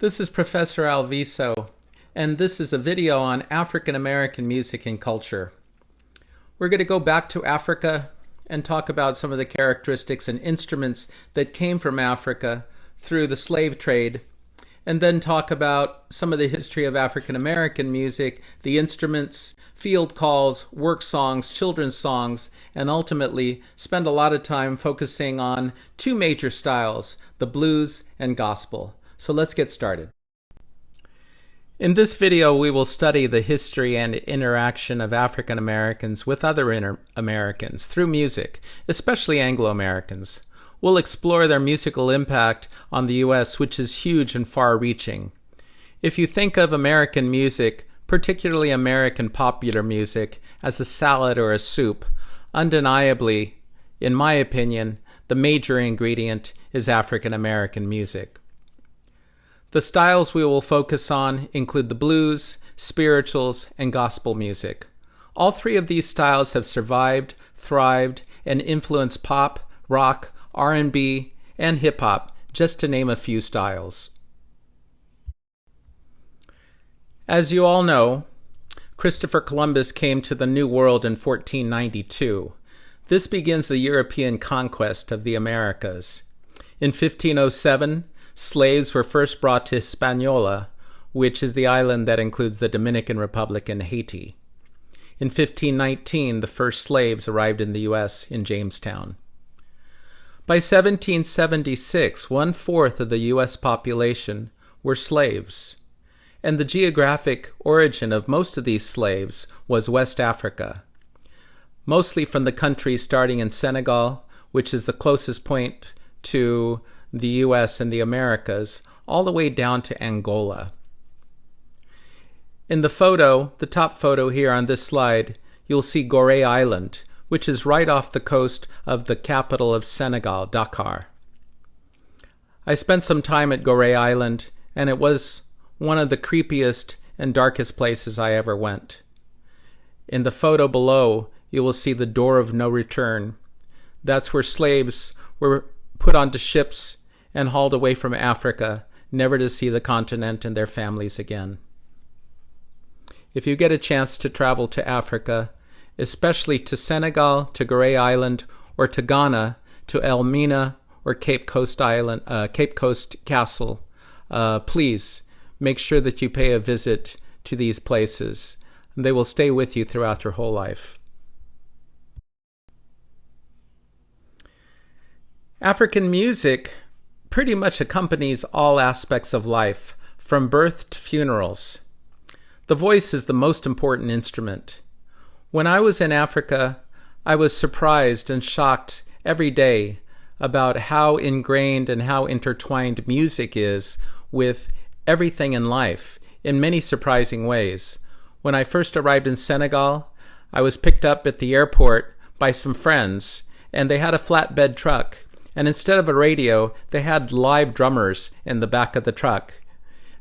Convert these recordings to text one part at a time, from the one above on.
This is Professor Alviso, and this is a video on African American music and culture. We're going to go back to Africa and talk about some of the characteristics and instruments that came from Africa through the slave trade, and then talk about some of the history of African American music, the instruments, field calls, work songs, children's songs, and ultimately spend a lot of time focusing on two major styles, the blues and gospel. So let's get started. In this video, we will study the history and interaction of African Americans with other Americans through music, especially Anglo-Americans. We'll explore their musical impact on the U.S., which is huge and far-reaching. If you think of American music, particularly American popular music, as a salad or a soup, undeniably, in my opinion, the major ingredient is African American music. The styles we will focus on include the blues, spirituals, and gospel music. All three of these styles have survived, thrived, and influenced pop, rock, R&B, and hip-hop, just to name a few styles. As you all know, Christopher Columbus came to the New World in 1492. This begins the European conquest of the Americas. In 1507, slaves were first brought to Hispaniola, which is the island that includes the Dominican Republic and Haiti. In 1519, the first slaves arrived in the U.S. in Jamestown. By 1776, 1/4 of the U.S. population were slaves, and the geographic origin of most of these slaves was West Africa, mostly from the countries starting in Senegal, which is the closest point to the U.S. and the Americas, all the way down to Angola. In the photo, the top photo here on this slide, you'll see Gorée Island, which is right off the coast of the capital of Senegal, Dakar. I spent some time at Gorée Island, and it was one of the creepiest and darkest places I ever went. In the photo below, you will see the door of no return. That's where slaves were put onto ships and hauled away from Africa, never to see the continent and their families again. If you get a chance to travel to Africa, especially to Senegal, to Gorée Island, or to Ghana, to Elmina or Cape Coast Castle, please make sure that you pay a visit to these places. They will stay with you throughout your whole life. African music pretty much accompanies all aspects of life, from birth to funerals. The voice is the most important instrument. When I was in Africa, I was surprised and shocked every day about how ingrained and how intertwined music is with everything in life in many surprising ways. When I first arrived in Senegal, I was picked up at the airport by some friends, and they had a flatbed truck. And instead of a radio, they had live drummers in the back of the truck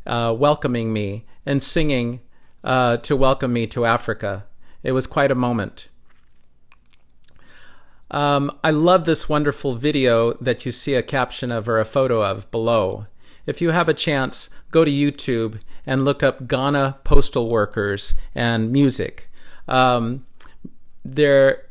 welcoming me and singing to welcome me to Africa. It was quite a moment. I love this wonderful video that you see a caption of or a photo of below. If you have a chance, go to YouTube and look up Ghana postal workers and music. They're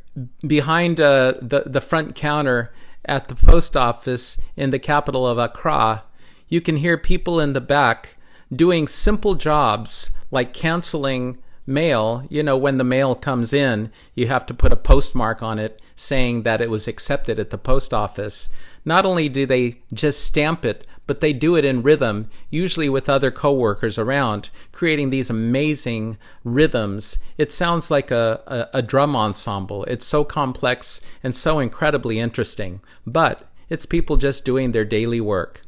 behind the front counter at the post office in the capital of Accra. You can hear people in the back doing simple jobs like canceling mail. You know, when the mail comes in, you have to put a postmark on it saying that it was accepted at the post office. Not only do they just stamp it, but they do it in rhythm, usually with other co-workers around, creating these amazing rhythms. It sounds like a drum ensemble. It's so complex and so incredibly interesting, but it's people just doing their daily work.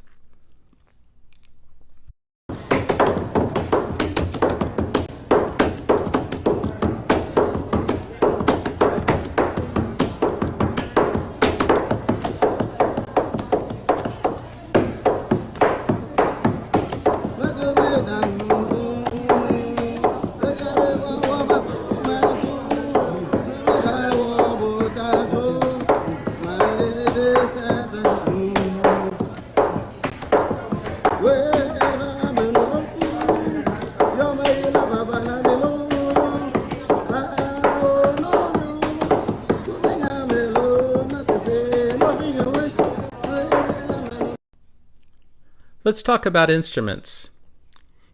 Let's talk about instruments.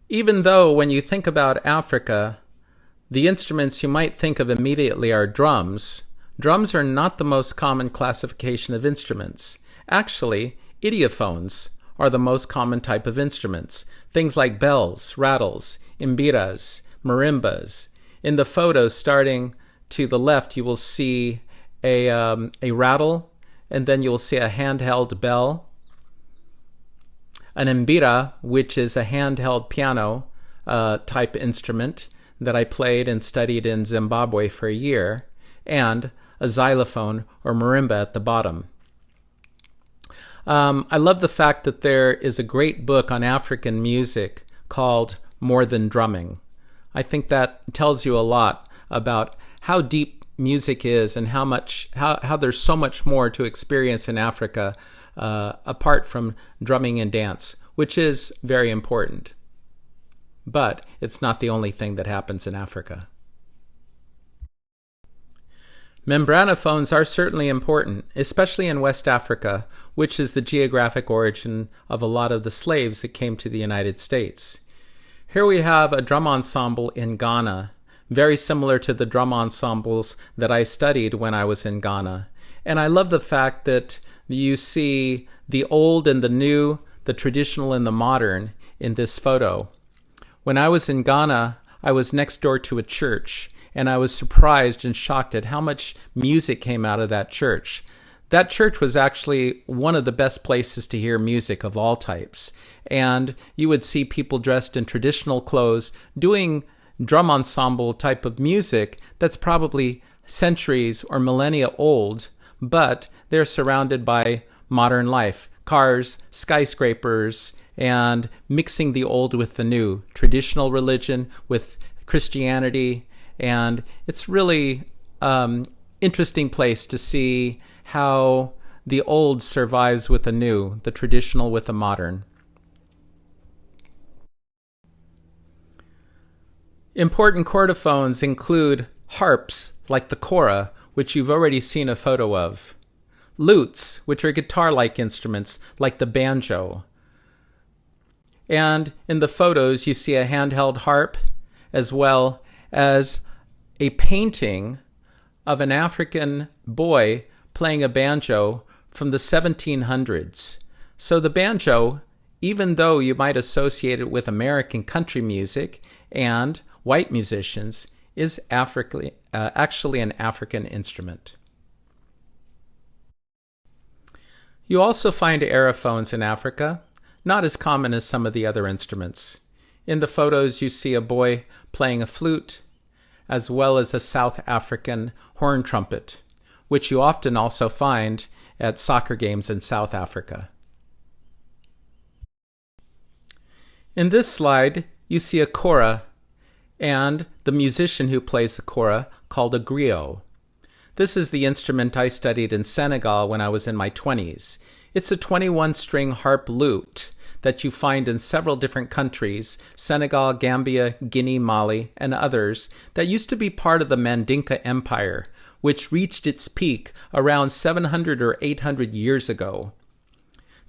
Even though when you think about Africa, the instruments you might think of immediately are drums, drums are not the most common classification of instruments. Actually, idiophones are the most common type of instruments. Things like bells, rattles, imbiras, marimbas. In the photos starting to the left, you will see a rattle, and then you will see a handheld bell. An mbira, which is a handheld piano type instrument that I played and studied in Zimbabwe for a year, and a xylophone or marimba at the bottom. I love the fact that there is a great book on African music called More Than Drumming. I think that tells you a lot about how deep music is and how there's so much more to experience in Africa apart from drumming and dance, which is very important. But it's not the only thing that happens in Africa. Membranophones are certainly important, especially in West Africa, which is the geographic origin of a lot of the slaves that came to the United States. Here we have a drum ensemble in Ghana, very similar to the drum ensembles that I studied when I was in Ghana. And I love the fact that you see the old and the new, the traditional and the modern in this photo. When I was in Ghana, I was next door to a church, and I was surprised and shocked at how much music came out of that church. That church was actually one of the best places to hear music of all types. And you would see people dressed in traditional clothes doing drum ensemble type of music that's probably centuries or millennia old, but they're surrounded by modern life, cars, skyscrapers, and mixing the old with the new, traditional religion with Christianity. And it's really interesting place to see how the old survives with the new, the traditional with the modern. Important chordophones include harps, like the kora, which you've already seen a photo of, lutes, which are guitar-like instruments, like the banjo. And in the photos, you see a handheld harp, as well as a painting of an African boy playing a banjo from the 1700s. So the banjo, even though you might associate it with American country music and white musicians, is actually an African instrument. You also find aerophones in Africa, not as common as some of the other instruments. In the photos, you see a boy playing a flute, as well as a South African horn trumpet, which you often also find at soccer games in South Africa. In this slide, you see a kora and the musician who plays the kora, called a griot. This is the instrument I studied in Senegal when I was in my 20s. It's a 21-string harp lute that you find in several different countries, Senegal, Gambia, Guinea, Mali, and others, that used to be part of the Mandinka Empire, which reached its peak around 700 or 800 years ago.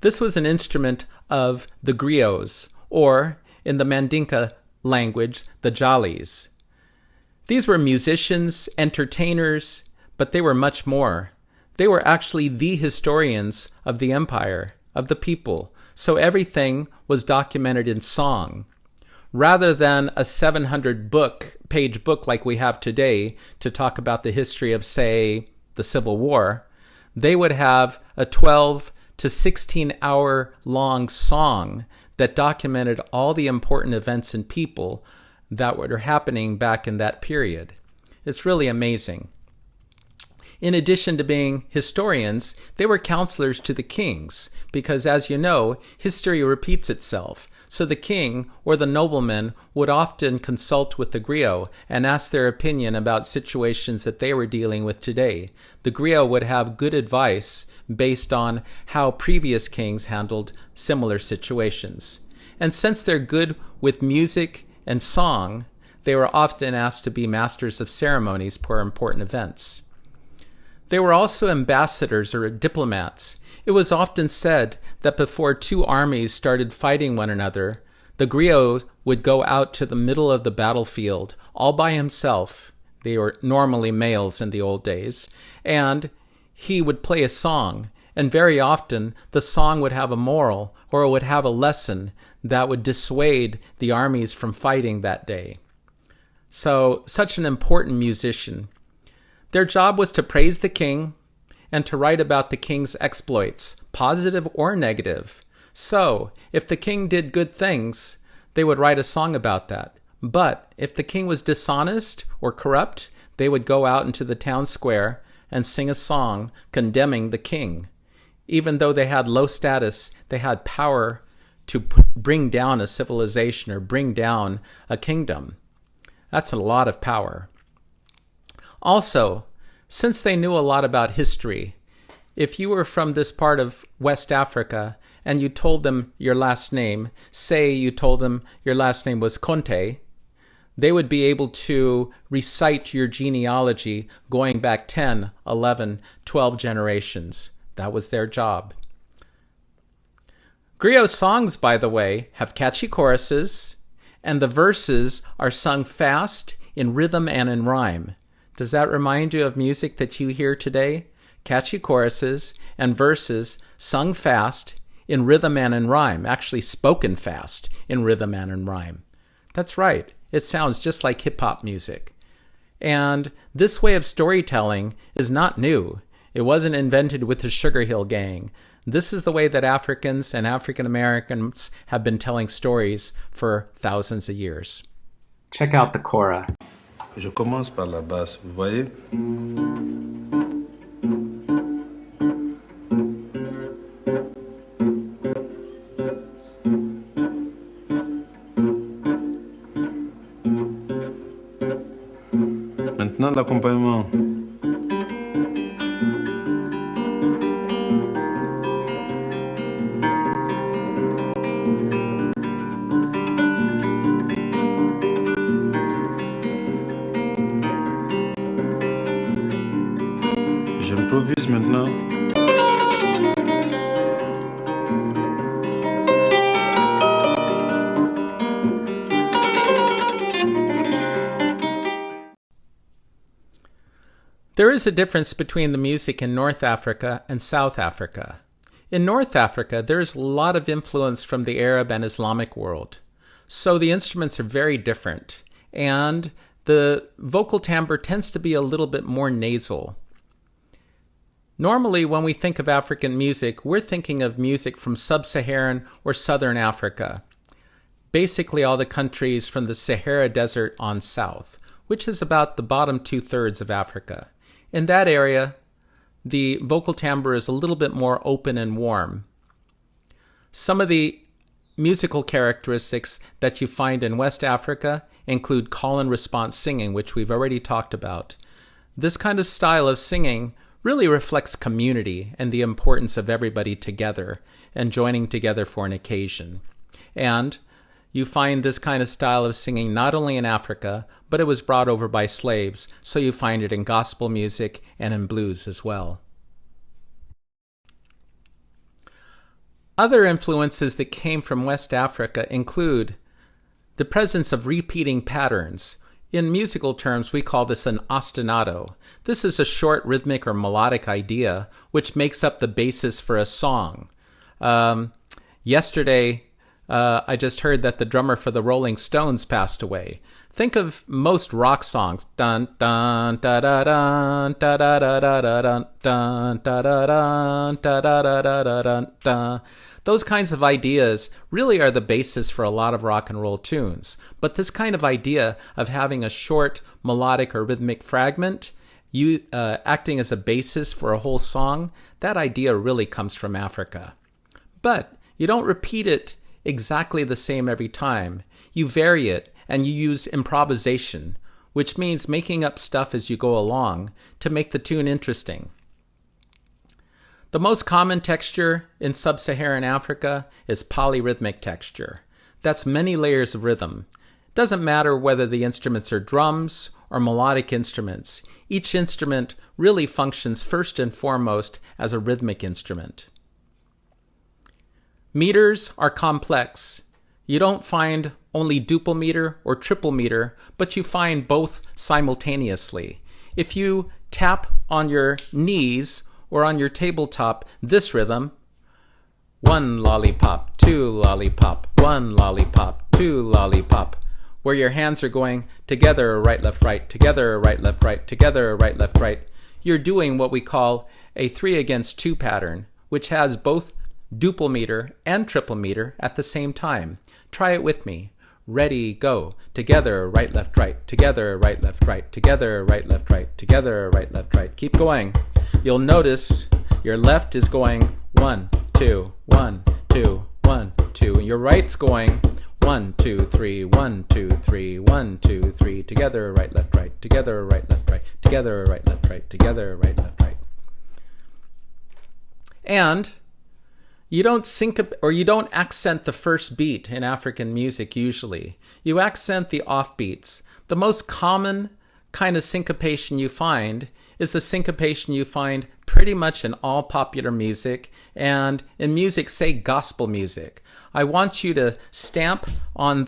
This was an instrument of the griots, or in the Mandinka language, the Jalis. These were musicians, entertainers, but they were much more. They were actually the historians of the empire, of the people, so everything was documented in song. Rather than a 700-page book like we have today to talk about the history of, say, the Civil War, they would have a 12 to 16-hour long song that documented all the important events and people that were happening back in that period. It's really amazing. In addition to being historians, they were counselors to the kings, because as you know, history repeats itself. So the king or the nobleman would often consult with the griot and ask their opinion about situations that they were dealing with today. The griot would have good advice based on how previous kings handled similar situations. And since they're good with music and song, they were often asked to be masters of ceremonies for important events. They were also ambassadors or diplomats. It was often said that before two armies started fighting one another, the griot would go out to the middle of the battlefield all by himself. They were normally males in the old days. And he would play a song. And very often the song would have a moral or it would have a lesson that would dissuade the armies from fighting that day. So, such an important musician. Their job was to praise the king and to write about the king's exploits, positive or negative. So, if the king did good things, they would write a song about that. But if the king was dishonest or corrupt, they would go out into the town square and sing a song condemning the king. Even though they had low status, they had power to bring down a civilization or bring down a kingdom. That's a lot of power. Also, since they knew a lot about history, if you were from this part of West Africa and you told them your last name, say you told them your last name was Conte, they would be able to recite your genealogy going back 10, 11, 12 generations. That was their job. Griot songs, by the way, have catchy choruses, and the verses are sung fast, in rhythm and in rhyme. Does that remind you of music that you hear today? Catchy choruses and verses sung fast, in rhythm and in rhyme, actually spoken fast, in rhythm and in rhyme. That's right, it sounds just like hip-hop music. And this way of storytelling is not new. It wasn't invented with the Sugar Hill Gang. This is the way that Africans and African Americans have been telling stories for thousands of years. Check out the kora. Je commence par la basse, vous voyez? Maintenant l'accompagnement. J'improvise maintenant. There is a difference between the music in North Africa and South Africa. In North Africa, there is a lot of influence from the Arab and Islamic world. So the instruments are very different, and the vocal timbre tends to be a little bit more nasal. Normally, when we think of African music, we're thinking of music from sub-Saharan or southern Africa. Basically all the countries from the Sahara Desert on south, which is about the bottom 2/3 of Africa. In that area, the vocal timbre is a little bit more open and warm. Some of the musical characteristics that you find in West Africa include call and response singing, which we've already talked about. This kind of style of singing really reflects community and the importance of everybody together and joining together for an occasion. And you find this kind of style of singing not only in Africa, but it was brought over by slaves, so you find it in gospel music and in blues as well. Other influences that came from West Africa include the presence of repeating patterns. In musical terms, we call this an ostinato. This is a short rhythmic or melodic idea which makes up the basis for a song. Yesterday, I just heard that the drummer for the Rolling Stones passed away. Think of most rock songs. Dun dun da da dun da da da da da dun dun da da dun da da da da da dun dun. Those kinds of ideas really are the basis for a lot of rock and roll tunes. But this kind of idea of having a short melodic or rhythmic fragment acting as a basis for a whole song, that idea really comes from Africa. But you don't repeat it exactly the same every time. You vary it and you use improvisation, which means making up stuff as you go along to make the tune interesting. The most common texture in sub-Saharan Africa is polyrhythmic texture. That's many layers of rhythm. It Doesn't matter whether the instruments are drums or melodic instruments. Each instrument really functions first and foremost as a rhythmic instrument. Meters are complex. You don't find only duple meter or triple meter, but you find both simultaneously. If you tap on your knees or on your tabletop this rhythm, 1 lollipop, 2 lollipop, 1 lollipop, 2 lollipop, where your hands are going together, right, left, right, together, right, left, right, together, right, left, right, you're doing what we call a 3 against 2 pattern, which has both duple meter and triple meter at the same time. Try it with me. Ready, go. Together, right, left, right. Together, right, left, right. Together, right, left, right. Together, right, left, right. Keep going. You'll notice your left is going 1, 2, 1, 2, 1, 2. And your right's going 1, 2, 3, 1, 2, 3, 1, 2, 3. Together, right, left, right. Together, right, left, right. Together, right, left, right. Together, right, left, right. And you don't syncopate or you don't accent the first beat in African music usually. You accent the offbeats. The most common kind of syncopation you find is the syncopation you find pretty much in all popular music and in music, say gospel music. I want you to stamp on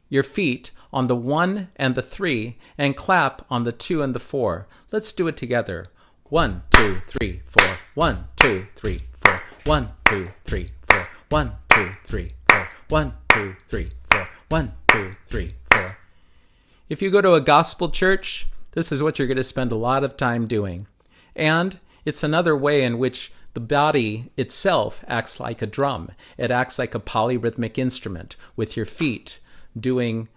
your feet on the 1 and the 3 and clap on the 2 and the 4. Let's do it together. 1, 2, 3, 4. 1, 2, 3, 4. 1, 2, 3, 4. 1, 2, 3, 4. 1, 2, 3, 4. 1, 2, 3, 4. If you go to a gospel church, this is what you're going to spend a lot of time doing. And it's another way in which the body itself acts like a drum. It acts like a polyrhythmic instrument with your feet doing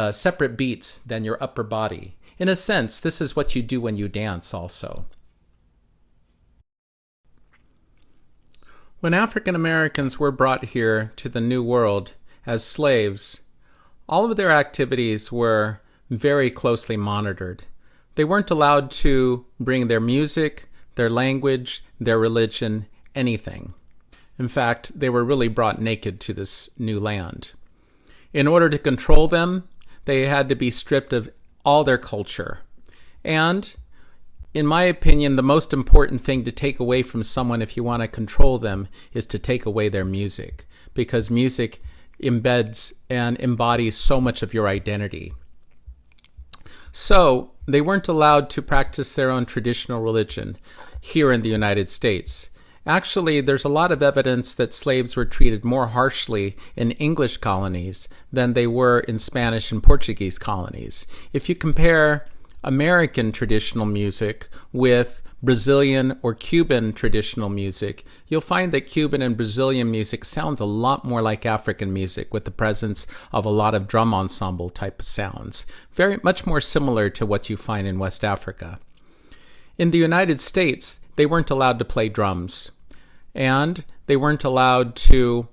separate beats than your upper body. In a sense, this is what you do when you dance also. When African Americans were brought here to the New World as slaves, all of their activities were very closely monitored. They weren't allowed to bring their music, their language, their religion, anything. In fact, they were really brought naked to this new land. In order to control them, they had to be stripped of all their culture. And in my opinion, the most important thing to take away from someone if you want to control them is to take away their music, because music embeds and embodies so much of your identity. So they weren't allowed to practice their own traditional religion here in the United States. Actually, there's a lot of evidence that slaves were treated more harshly in English colonies than they were in Spanish and Portuguese colonies. If you compare American traditional music with Brazilian or Cuban traditional music, you'll find that Cuban and Brazilian music sounds a lot more like African music with the presence of a lot of drum ensemble type of sounds. Very much more similar to what you find in West Africa. In the United States, they weren't allowed to play drums, and they weren't allowed to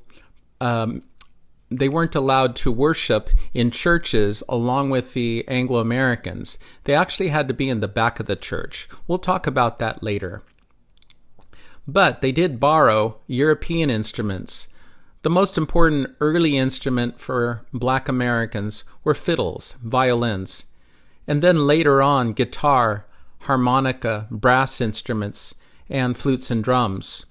worship in churches along with the Anglo-Americans. They actually had to be in the back of the church. We'll talk about that later. But they did borrow European instruments. The most important early instrument for Black Americans were fiddles, violins, and then later on guitar, harmonica, brass instruments, and flutes and drums.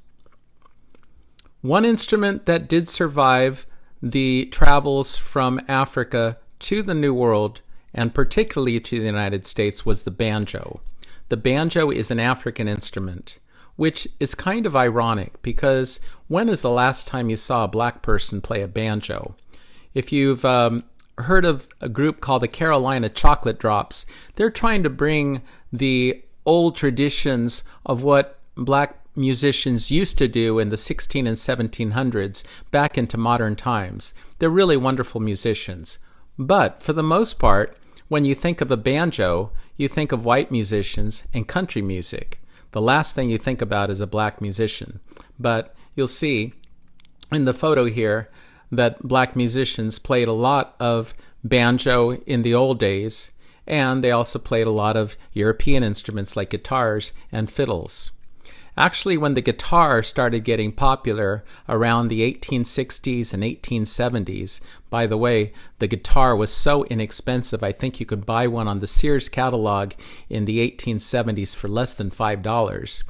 One instrument that did survive the travels from Africa to the New World, and particularly to the United States, was the banjo. The banjo is an African instrument, which is kind of ironic because when is the last time you saw a black person play a banjo? If you've heard of a group called the Carolina Chocolate Drops, they're trying to bring the old traditions of what black musicians used to do in the 16 and 1700s back into modern times. They're really wonderful musicians. But for the most part, when you think of a banjo, you think of white musicians and country music. The last thing you think about is a black musician. But you'll see in the photo here that black musicians played a lot of banjo in the old days, and they also played a lot of European instruments like guitars and fiddles. Actually, when the guitar started getting popular around the 1860s and 1870s, by the way, the guitar was so inexpensive, I think you could buy one on the Sears catalog in the 1870s for less than $5.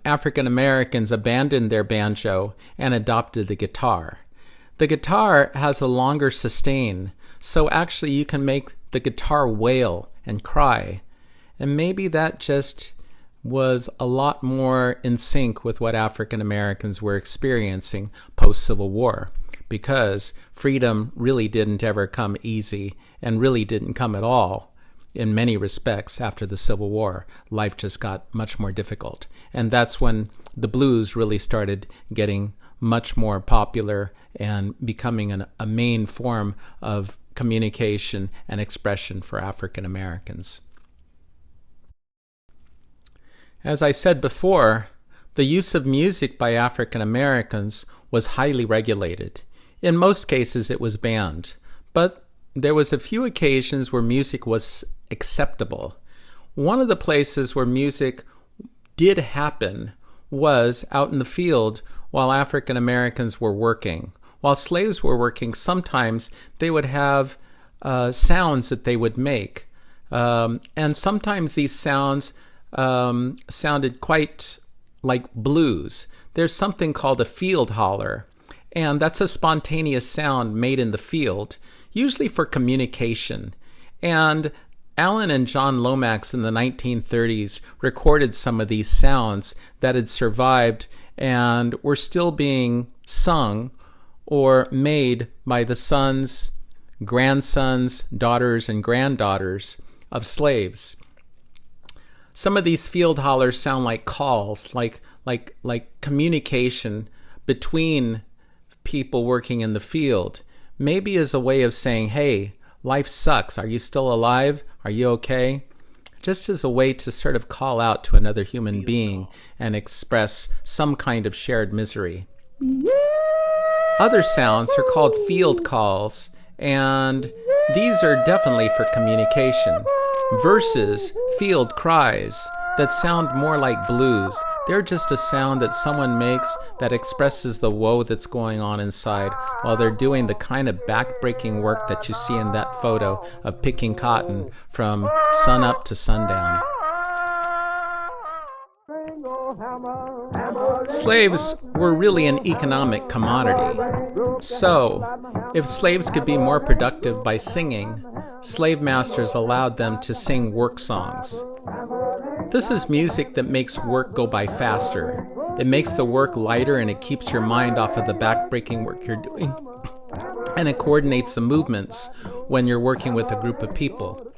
African Americans abandoned their banjo and adopted the guitar. The guitar has a longer sustain, so actually you can make the guitar wail and cry. And maybe that just was a lot more in sync with what African Americans were experiencing post-Civil War, because freedom really didn't ever come easy and really didn't come at all in many respects after the Civil War. Life just got much more difficult. And that's when the blues really started getting much more popular and becoming a main form of communication and expression for African Americans. As I said before, the use of music by African Americans was highly regulated. In most cases, it was banned, but there was a few occasions where music was acceptable. One of the places where music did happen was out in the field while African Americans were working. While slaves were working, sometimes they would have sounds that they would make. And sometimes these sounds sounded quite like blues. There's something called a field holler, and that's a spontaneous sound made in the field, usually for communication. And Alan and John Lomax in the 1930s recorded some of these sounds that had survived and were still being sung or made by the sons, grandsons, daughters, and granddaughters of slaves. Some of these field hollers sound like calls, like communication between people working in the field, maybe as a way of saying, hey, life sucks. Are you still alive? Are you okay? Just as a way to sort of call out to another human being and express some kind of shared misery. Other sounds are called field calls, and these are definitely for communication, versus field cries that sound more like blues. They're just a sound that someone makes that expresses the woe that's going on inside while they're doing the kind of back-breaking work that you see in that photo of picking cotton from sun up to sundown. Slaves were really an economic commodity. So, if slaves could be more productive by singing, slave masters allowed them to sing work songs. This is music that makes work go by faster. It makes the work lighter and it keeps your mind off of the back-breaking work you're doing. And it coordinates the movements when you're working with a group of people.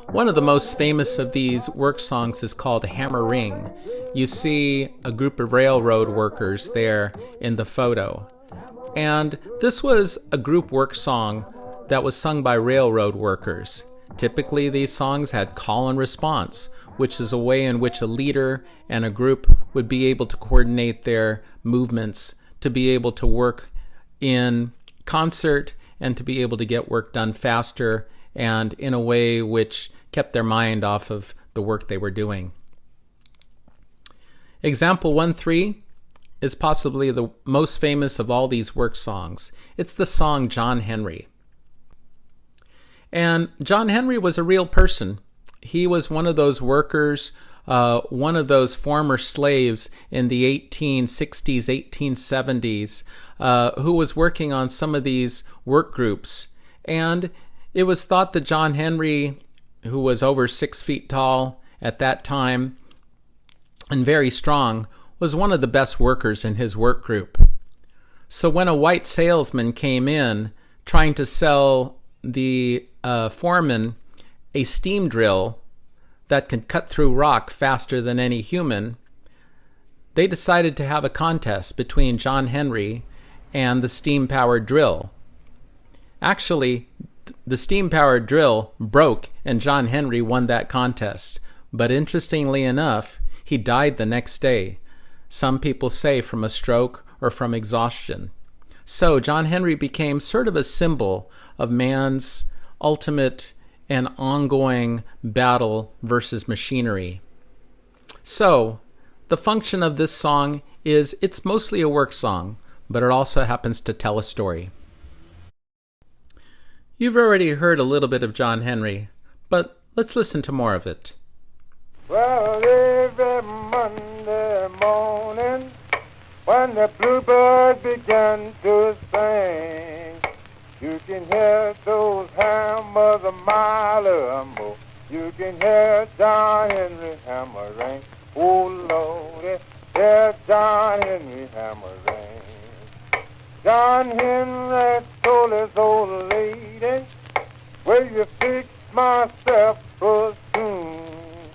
One of the most famous of these work songs is called Hammer Ring. You see a group of railroad workers there in the photo. And this was a group work song that was sung by railroad workers. Typically, these songs had call and response, which is a way in which a leader and a group would be able to coordinate their movements to be able to work in concert and to be able to get work done faster and in a way which kept their mind off of the work they were doing. Example 1-3 is possibly the most famous of all these work songs. It's the song John Henry. And John Henry was a real person. He was one of those workers, one of those former slaves in the 1860s, 1870s, who was working on some of these work groups. And it was thought that John Henry, who was over 6 feet tall at that time and very strong, was one of the best workers in his work group. So when a white salesman came in trying to sell the foreman a steam drill that could cut through rock faster than any human, they decided to have a contest between John Henry and the steam-powered drill. Actually, the steam-powered drill broke and John Henry won that contest. But interestingly enough, he died the next day. Some people say from a stroke or from exhaustion. So John Henry became sort of a symbol of man's ultimate and ongoing battle versus machinery. So, the function of this song is it's mostly a work song, but it also happens to tell a story. You've already heard a little bit of John Henry, but let's listen to more of it. Well, every Monday morning, when the bluebird began to sing, you can hear those hammers a mile or more. You can hear John Henry hammering. Oh, Lordy, there's John Henry hammering. John Henry told his old lady, will you fix myself a tune?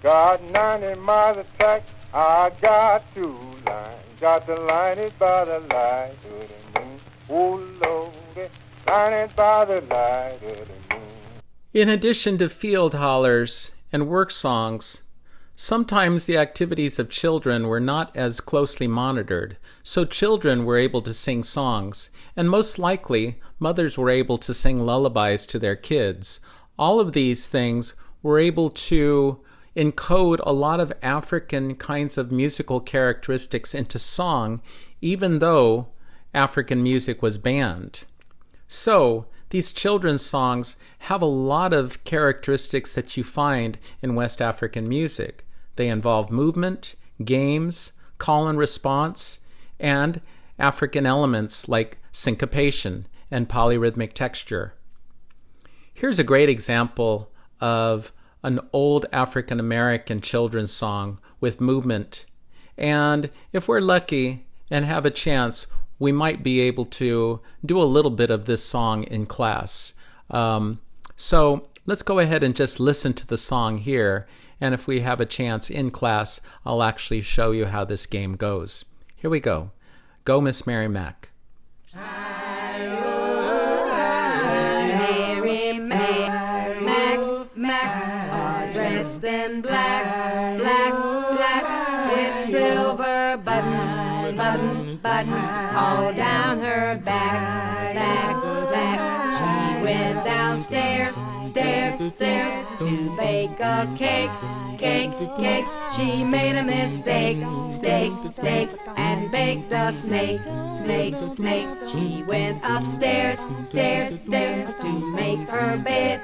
Got 90 miles of track, I got 2 lines. Got to line it by the light of the moon. Oh, Lordy, line it by the light of the moon. In addition to field hollers and work songs, sometimes the activities of children were not as closely monitored, so children were able to sing songs, and most likely mothers were able to sing lullabies to their kids. All of these things were able to encode a lot of African kinds of musical characteristics into song, even though African music was banned. So, these children's songs have a lot of characteristics that you find in West African music. They involve movement, games, call and response, and African elements like syncopation and polyrhythmic texture. Here's a great example of an old African American children's song with movement. And if we're lucky and have a chance, we might be able to do a little bit of this song in class. So let's go ahead and just listen to the song here. And if we have a chance in class, I'll actually show you how this game goes. Here we go. Go, Miss Mary Mac. Dressed in black, black, black, with silver buttons, all down her back, back, back. She went downstairs, stairs, to bake a cake. She made a mistake, steak, and baked a snake. She went upstairs, stairs, to make her bed.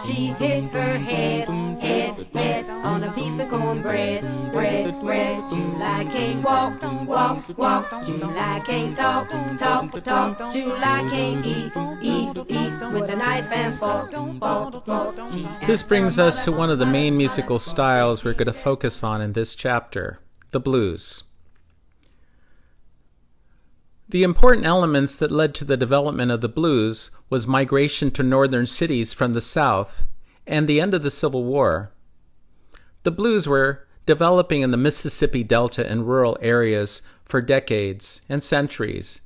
She hit her head on a piece of cornbread, bread. July can't walk. July can't talk. July can't eat with a knife and fork. This brings us to one of the main musical styles we're going to focus on in this chapter, the blues. The important elements that led to the development of the blues was migration to northern cities from the South and the end of the Civil War. The blues were developing in the Mississippi Delta and rural areas for decades and centuries.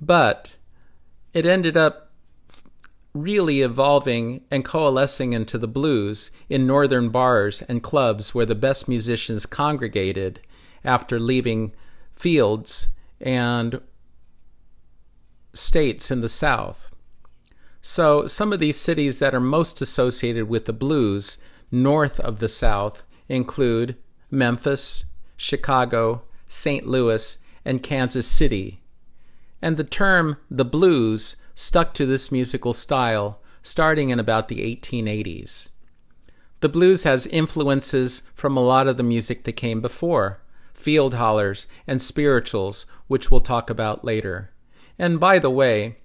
But it ended up really evolving and coalescing into the blues in northern bars and clubs where the best musicians congregated after leaving fields and states in the South. So some of these cities that are most associated with the blues north of the South include Memphis, Chicago, St. Louis, and Kansas City. And the term the blues stuck to this musical style starting in about the 1880s. The blues has influences from a lot of the music that came before, field hollers and spirituals, which we'll talk about later. And by the way,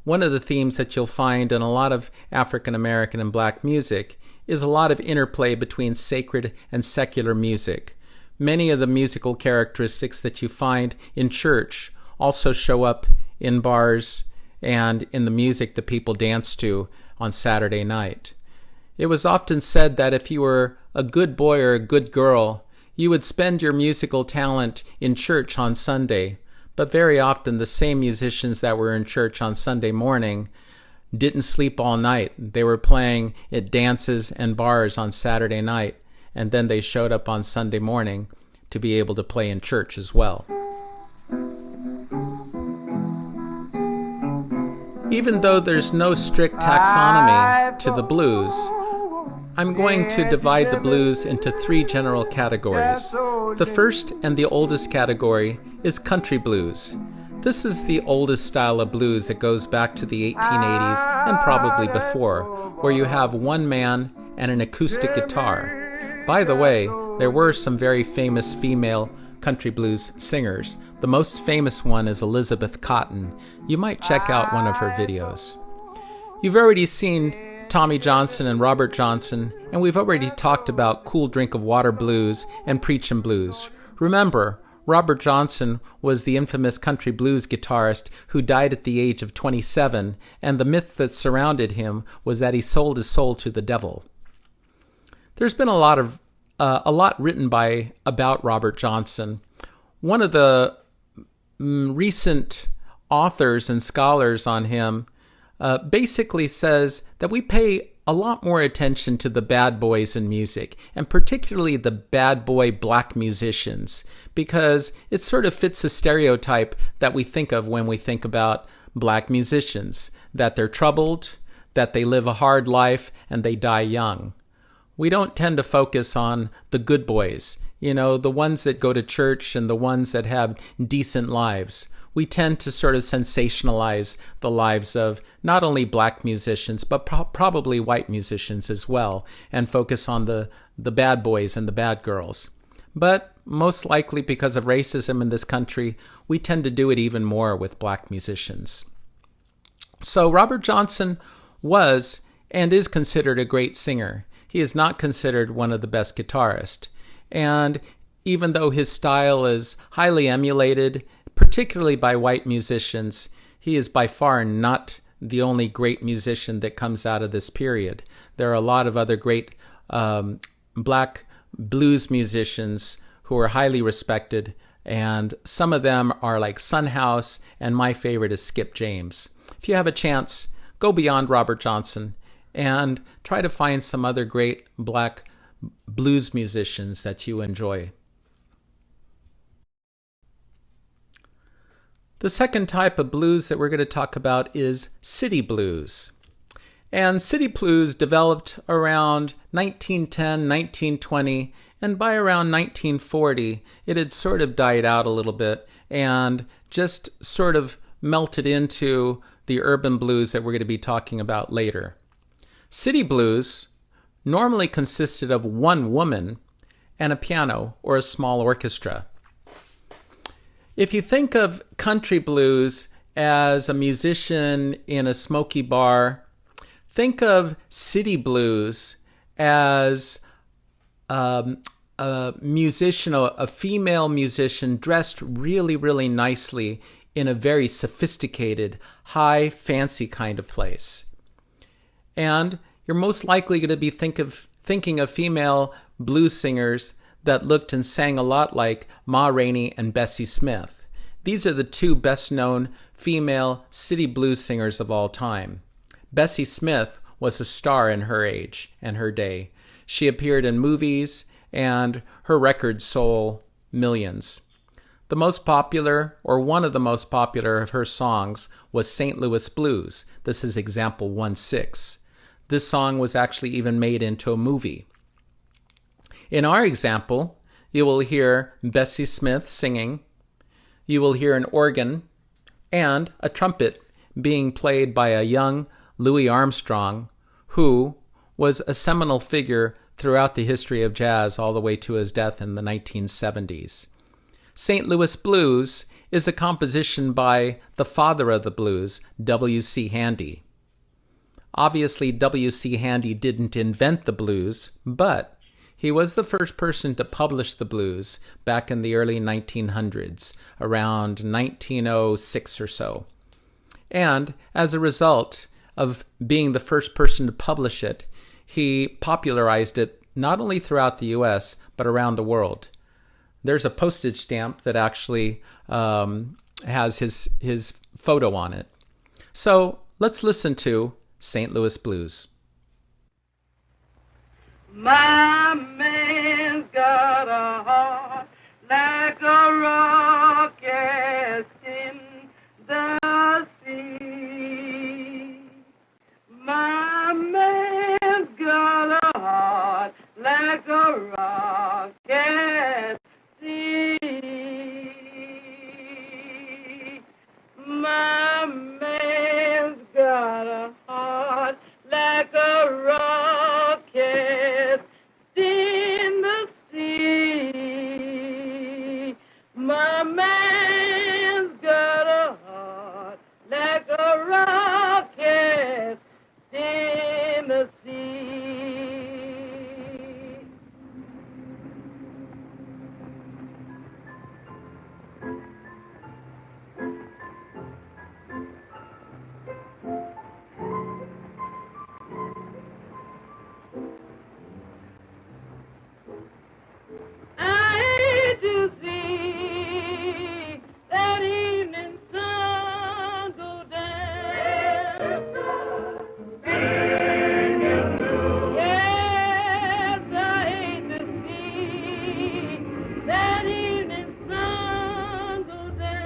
one of the themes that you'll find in a lot of African American and black music is a lot of interplay between sacred and secular music. Many of the musical characteristics that you find in church also show up in bars and in the music that people dance to on Saturday night. It was often said that if you were a good boy or a good girl, you would spend your musical talent in church on Sunday, but very often the same musicians that were in church on Sunday morning didn't sleep all night. They were playing at dances and bars on Saturday night, and then they showed up on Sunday morning to be able to play in church as well. Even though there's no strict taxonomy to the blues, I'm going to divide the blues into three general categories. The first and the oldest category is country blues. This is the oldest style of blues that goes back to the 1880s and probably before, where you have one man and an acoustic guitar. By the way, there were some very famous female country blues singers. The most famous one is Elizabeth Cotton. You might check out one of her videos. You've already seen Tommy Johnson and Robert Johnson, and we've already talked about Cool Drink of Water blues and Preachin' blues. Remember, Robert Johnson was the infamous country blues guitarist who died at the age of 27, and the myth that surrounded him was that he sold his soul to the devil. There's been a lot written about Robert Johnson. One of the recent authors and scholars on him basically says that we pay a lot more attention to the bad boys in music, and particularly the bad boy black musicians, because it sort of fits the stereotype that we think of when we think about black musicians, that they're troubled, that they live a hard life, and they die young. We don't tend to focus on the good boys, the ones that go to church and the ones that have decent lives. We tend to sort of sensationalize the lives of not only black musicians, but probably white musicians as well, and focus on the bad boys and the bad girls. But most likely because of racism in this country, we tend to do it even more with black musicians. So Robert Johnson was and is considered a great singer. He is not considered one of the best guitarists. And even though his style is highly emulated, particularly by white musicians, he is by far not the only great musician that comes out of this period. There are a lot of other great black blues musicians who are highly respected, and some of them are like Son House, and my favorite is Skip James. If you have a chance, go beyond Robert Johnson and try to find some other great black blues musicians that you enjoy. The second type of blues that we're going to talk about is city blues. And city blues developed around 1910, 1920, and by around 1940, it had sort of died out a little bit and just sort of melted into the urban blues that we're going to be talking about later. City blues normally consisted of one woman and a piano or a small orchestra. If you think of country blues as a musician in a smoky bar, think of city blues as a musician, a female musician dressed really, really nicely in a very sophisticated, high, fancy kind of place. And you're most likely going to be thinking of female blues singers that looked and sang a lot like Ma Rainey and Bessie Smith. These are the two best-known female city blues singers of all time. Bessie Smith was a star in her age and her day. She appeared in movies, and her records sold millions. The most popular, or one of the most popular of her songs, was St. Louis Blues. This is example 1-6. This song was actually even made into a movie. In our example, you will hear Bessie Smith singing, you will hear an organ and a trumpet being played by a young Louis Armstrong, who was a seminal figure throughout the history of jazz all the way to his death in the 1970s. St. Louis Blues is a composition by the father of the blues, W.C. Handy. Obviously, W.C. Handy didn't invent the blues, but he was the first person to publish the blues back in the early 1900s, around 1906 or so. And as a result of being the first person to publish it, he popularized it not only throughout the U.S., but around the world. There's a postage stamp that actually has his photo on it. So let's listen to St. Louis Blues. My man's got a heart like a rocket in the sea. My man's got a heart my man's got a heart like a rocket in the sea. My man's got a heart like a rocket in the sea. I hate to see that evening sun go down. Yes, I hate to see that evening sun go down.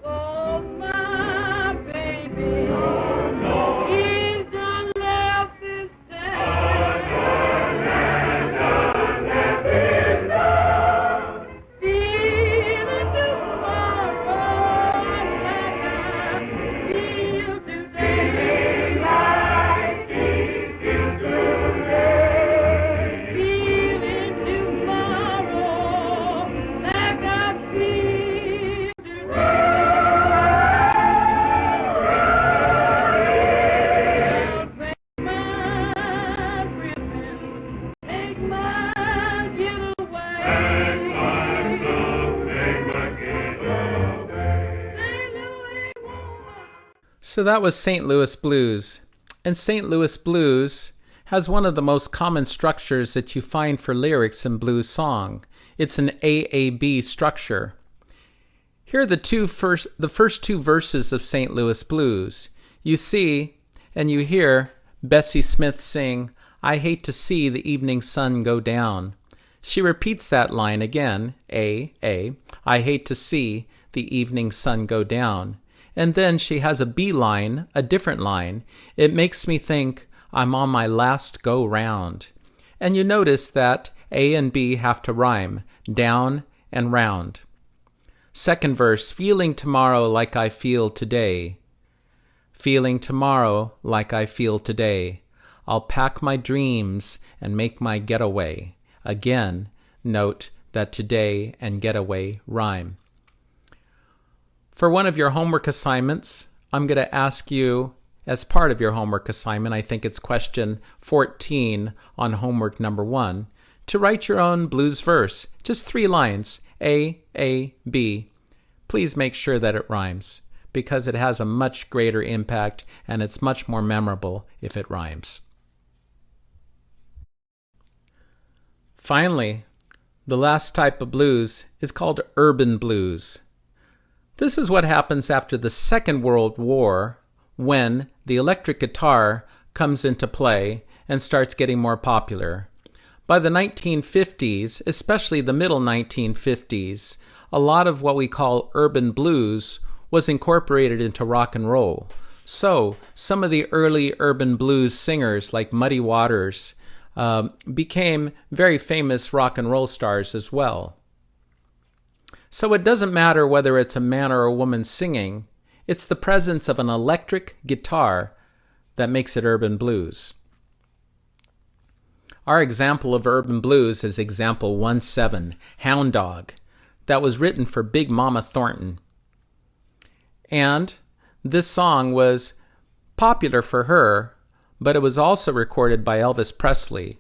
Oh, my baby, he's done left this town. Feeling tomorrow like I feel today. Feeling tomorrow like I feel today. Make my ribbon, make my getaway. St. Louis woman. So that was St. Louis Blues. And St. Louis Blues has one of the most common structures that you find for lyrics in blues song. It's an AAB structure. Here are the first two verses of St. Louis Blues. You see and you hear Bessie Smith sing, "I hate to see the evening sun go down." She repeats that line again, I hate to see the evening sun go down. And then she has a B line, a different line. It makes me think I'm on my last go round. And you notice that A and B have to rhyme, down and round. Second verse, feeling tomorrow like I feel today. Feeling tomorrow like I feel today. I'll pack my dreams and make my getaway. Again, note that today and getaway rhyme. For one of your homework assignments, I'm going to ask you, as part of your homework assignment, I think it's question 14 on homework number 1, to write your own blues verse, just 3 lines, A, B. Please make sure that it rhymes, because it has a much greater impact and it's much more memorable if it rhymes. Finally, the last type of blues is called urban blues. This is what happens after the Second World War, when the electric guitar comes into play and starts getting more popular. By the 1950s, especially the middle 1950s, a lot of what we call urban blues was incorporated into rock and roll. So some of the early urban blues singers like Muddy Waters became very famous rock and roll stars as well. So it doesn't matter whether it's a man or a woman singing, it's the presence of an electric guitar that makes it urban blues. Our example of urban blues is example 1-7, Hound Dog, that was written for Big Mama Thornton. And this song was popular for her, but it was also recorded by Elvis Presley.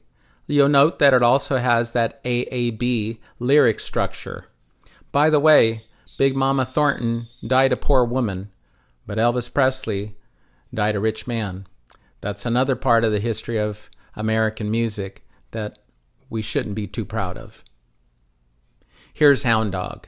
You'll note that it also has that AAB lyric structure. By the way, Big Mama Thornton died a poor woman, but Elvis Presley died a rich man. That's another part of the history of American music that we shouldn't be too proud of. Here's Hound Dog.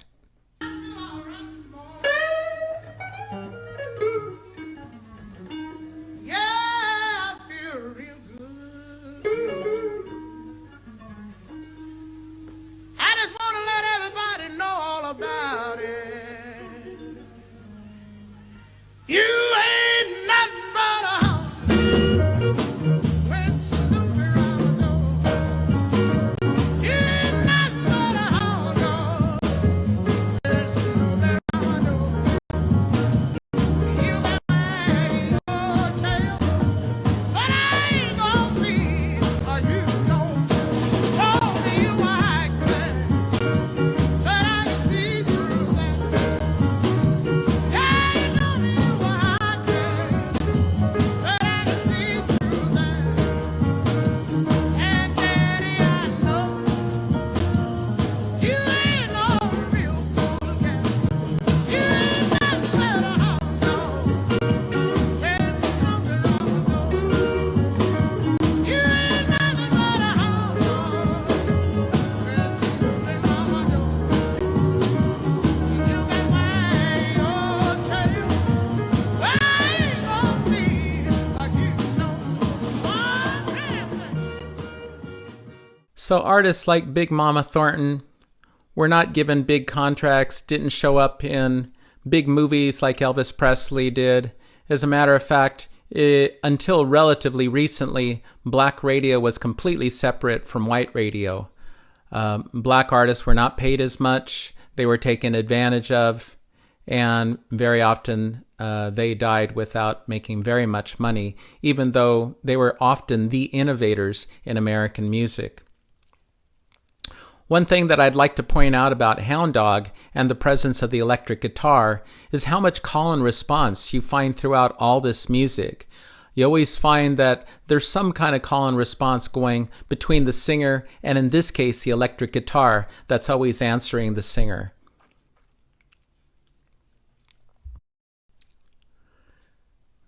So artists like Big Mama Thornton were not given big contracts, didn't show up in big movies like Elvis Presley did. As a matter of fact, until relatively recently, black radio was completely separate from white radio. Black artists were not paid as much, they were taken advantage of, and very often they died without making very much money, even though they were often the innovators in American music. One thing that I'd like to point out about Hound Dog and the presence of the electric guitar is how much call and response you find throughout all this music. You always find that there's some kind of call and response going between the singer and, in this case, the electric guitar that's always answering the singer.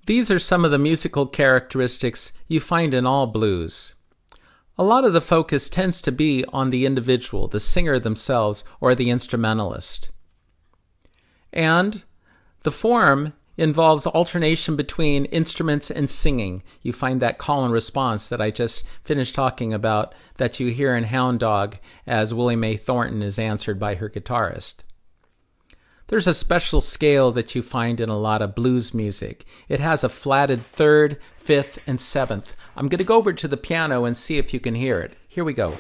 These are some of the musical characteristics you find in all blues. A lot of the focus tends to be on the individual, the singer themselves, or the instrumentalist. And the form involves alternation between instruments and singing. You find that call and response that I just finished talking about that you hear in Hound Dog as Willie Mae Thornton is answered by her guitarist. There's a special scale that you find in a lot of blues music. It has a flatted third, fifth, and seventh. I'm going to go over to the piano and see if you can hear it. Here we go.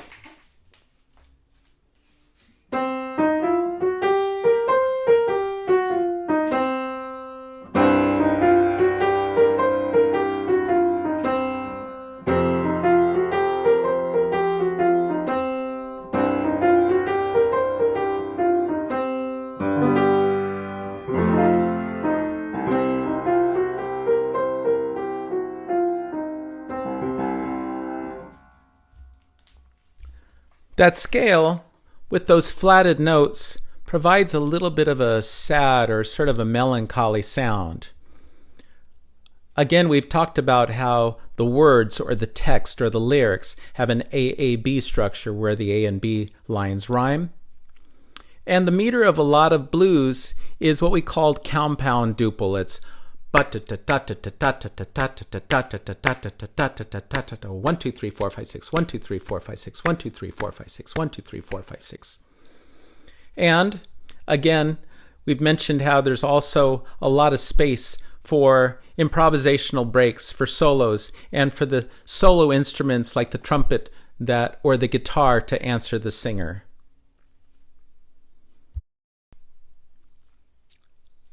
That scale, with those flatted notes, provides a little bit of a sad or sort of a melancholy sound. Again, we've talked about how the words or the text or the lyrics have an AAB structure where the A and B lines rhyme. And the meter of a lot of blues is what we called compound duple. It's 1, 2, 3, 4, 5, 6, 1, 2, 3, 4, 5, 6, 1, 2, 3, 4, 5, 6, 1, 2, 3, 4, 5, 6. And again, we've mentioned how there's also a lot of space for improvisational breaks, for solos, and for the solo instruments like the trumpet or the guitar to answer the singer.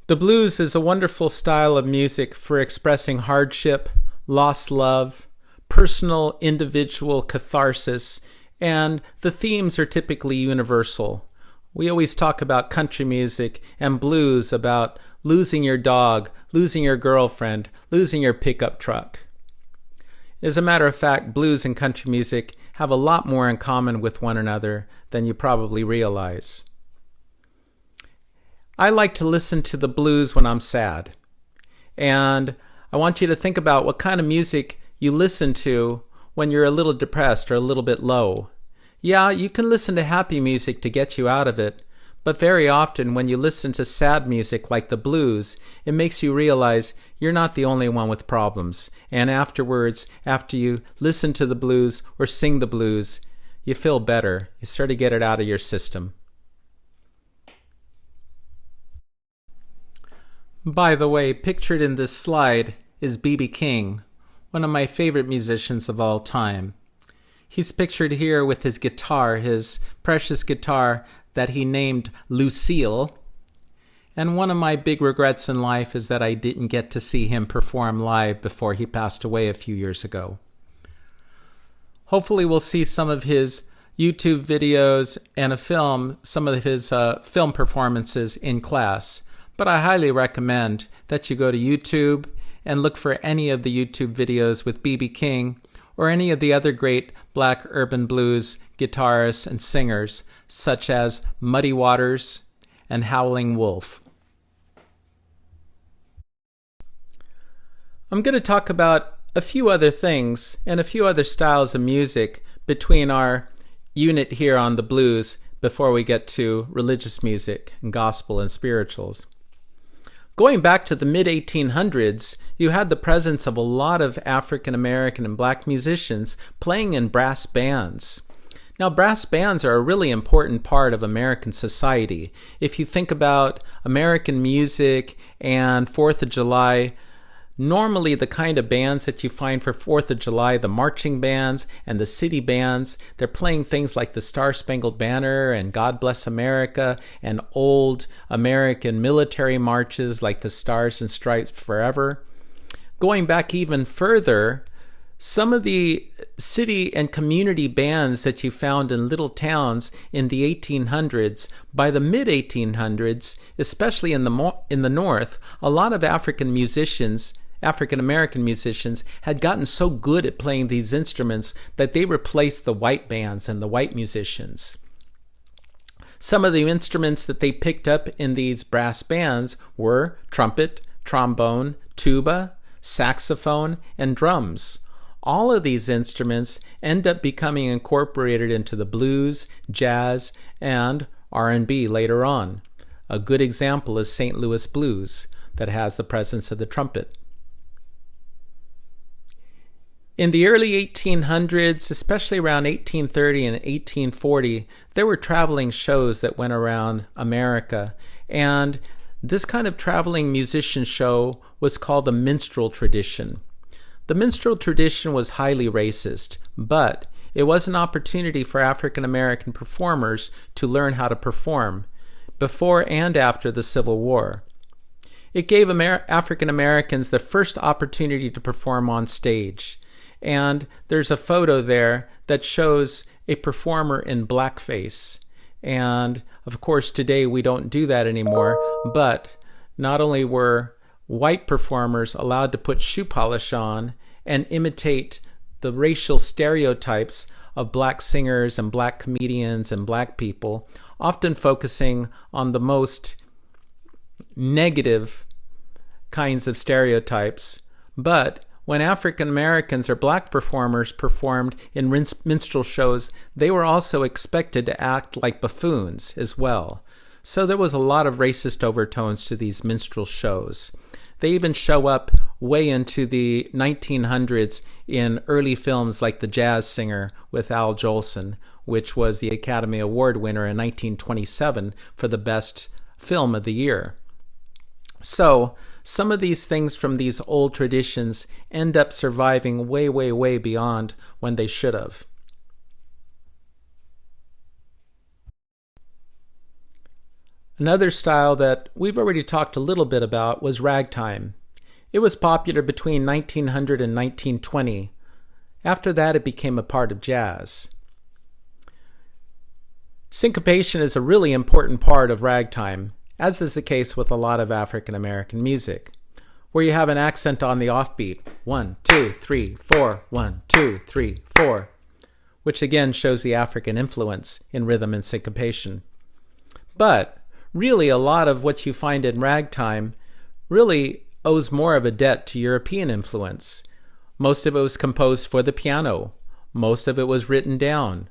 The blues is a wonderful style of music for expressing hardship, lost love, personal individual catharsis, and the themes are typically universal. We always talk about country music and blues about losing your dog, losing your girlfriend, losing your pickup truck. As a matter of fact, blues and country music have a lot more in common with one another than you probably realize. I like to listen to the blues when I'm sad. And I want you to think about what kind of music you listen to when you're a little depressed or a little bit low. Yeah, you can listen to happy music to get you out of it, but very often when you listen to sad music like the blues, it makes you realize you're not the only one with problems. And afterwards, after you listen to the blues or sing the blues, you feel better. You sort of get it out of your system. By the way, pictured in this slide is B.B. King, one of my favorite musicians of all time. He's pictured here with his guitar, his precious guitar that he named Lucille. And one of my big regrets in life is that I didn't get to see him perform live before he passed away a few years ago. Hopefully we'll see some of his YouTube videos and some of his film performances in class. But I highly recommend that you go to YouTube and look for any of the YouTube videos with B.B. King or any of the other great black urban blues guitarists and singers such as Muddy Waters and Howling Wolf. I'm going to talk about a few other things and a few other styles of music between our unit here on the blues before we get to religious music and gospel and spirituals. Going back to the mid-1800s, you had the presence of a lot of African American and black musicians playing in brass bands. Now, brass bands are a really important part of American society. If you think about American music and 4th of July, normally the kind of bands that you find for 4th of July, the marching bands and the city bands, they're playing things like the Star-Spangled Banner and God Bless America and old American military marches like the Stars and Stripes Forever. Going back even further, some of the city and community bands that you found in little towns in the 1800s, by the mid-1800s, especially in the North, a lot of African American musicians had gotten so good at playing these instruments that they replaced the white bands and the white musicians. Some of the instruments that they picked up in these brass bands were trumpet, trombone, tuba, saxophone, and drums. All of these instruments end up becoming incorporated into the blues, jazz, and R&B later on. A good example is St. Louis blues that has the presence of the trumpet. In the early 1800s, especially around 1830 and 1840, there were traveling shows that went around America, and this kind of traveling musician show was called the minstrel tradition. The minstrel tradition was highly racist, but it was an opportunity for African American performers to learn how to perform before and after the Civil War. It gave African Americans the first opportunity to perform on stage. And there's a photo there that shows a performer in blackface. And of course, today we don't do that anymore, but not only were white performers allowed to put shoe polish on and imitate the racial stereotypes of black singers and black comedians and black people, often focusing on the most negative kinds of stereotypes, but when African Americans or black performers performed in minstrel shows, they were also expected to act like buffoons as well. So there was a lot of racist overtones to these minstrel shows. They even show up way into the 1900s in early films like The Jazz Singer with Al Jolson, which was the Academy Award winner in 1927 for the best film of the year. So some of these things from these old traditions end up surviving way, way, way beyond when they should have. Another style that we've already talked a little bit about was ragtime. It was popular between 1900 and 1920. After that, it became a part of jazz. Syncopation is a really important part of ragtime, as is the case with a lot of African American music, where you have an accent on the offbeat, 1, 2, 3, 4, 1, 2, 3, 4, which again shows the African influence in rhythm and syncopation. But really, a lot of what you find in ragtime really owes more of a debt to European influence. Most of it was composed for the piano. Most of it was written down.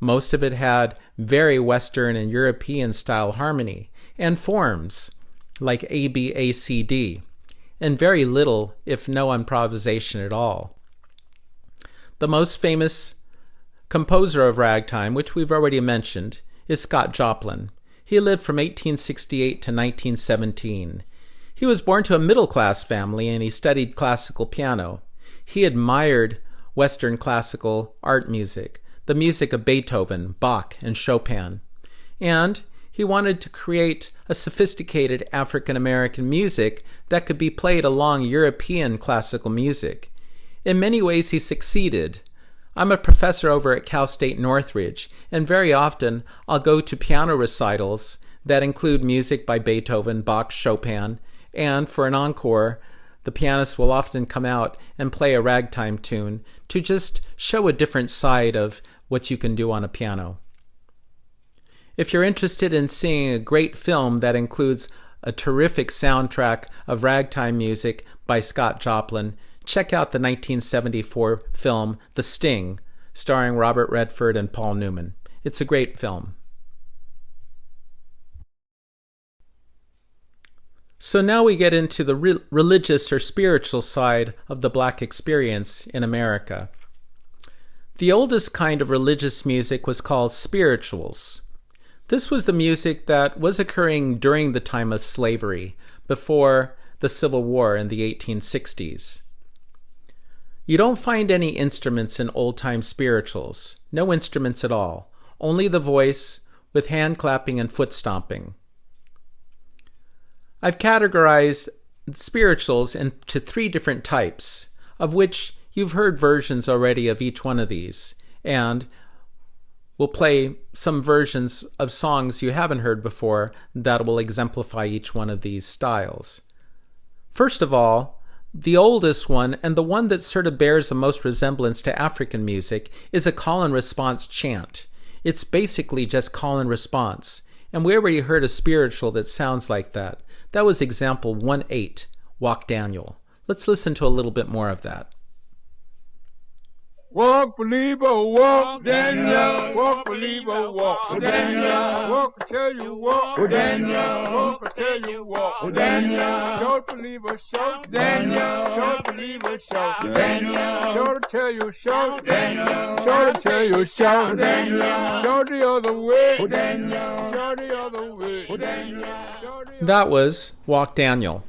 Most of it had very Western and European style harmony and forms like A, B, A, C, D, and very little, if no improvisation at all. The most famous composer of ragtime, which we've already mentioned, is Scott Joplin. He lived from 1868 to 1917. He was born to a middle-class family and he studied classical piano. He admired Western classical art music, the music of Beethoven, Bach, and Chopin. And he wanted to create a sophisticated African-American music that could be played along European classical music. In many ways, he succeeded. I'm a professor over at Cal State Northridge, and very often I'll go to piano recitals that include music by Beethoven, Bach, Chopin, and for an encore, the pianist will often come out and play a ragtime tune to just show a different side of what you can do on a piano. If you're interested in seeing a great film that includes a terrific soundtrack of ragtime music by Scott Joplin, check out the 1974 film The Sting, starring Robert Redford and Paul Newman. It's a great film. So now we get into the religious or spiritual side of the Black experience in America. The oldest kind of religious music was called spirituals. This was the music that was occurring during the time of slavery, before the Civil War in the 1860s. You don't find any instruments in old-time spirituals. No instruments at all. Only the voice with hand clapping and foot stomping. I've categorized spirituals into 3 different types, of which you've heard versions already of each one of these, and we'll play some versions of songs you haven't heard before that will exemplify each one of these styles. First of all, the oldest one, and the one that sort of bears the most resemblance to African music, is a call and response chant. It's basically just call and response. And we already heard a spiritual that sounds like that. That was example 1-8, Walk Daniel. Let's listen to a little bit more of that. Walk, believer, walk, Daniel. Walk, believer, walk, Daniel. Walk, tell you walk, Daniel. Walk, tell you walk, Daniel. Short believer, shout, Daniel. Short believer, shout, Daniel. Short tell you shout, Daniel. Short tell you shout, Daniel. Shout the other way, Daniel. Shout the other way, Daniel. That was Walk Daniel.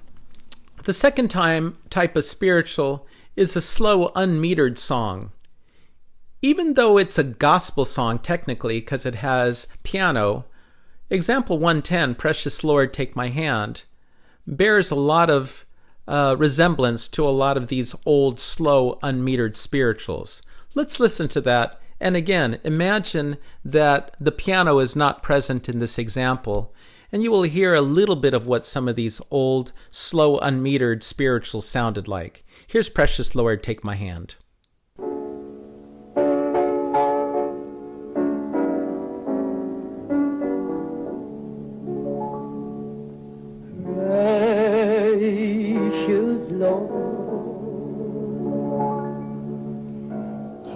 The second type of spiritual is a slow, unmetered song. Even though it's a gospel song technically because it has piano, example 110, Precious Lord, Take My Hand, bears a lot of resemblance to a lot of these old, slow, unmetered spirituals. Let's listen to that. And again, imagine that the piano is not present in this example, and you will hear a little bit of what some of these old, slow, unmetered spirituals sounded like. Here's Precious Lord, Take My Hand.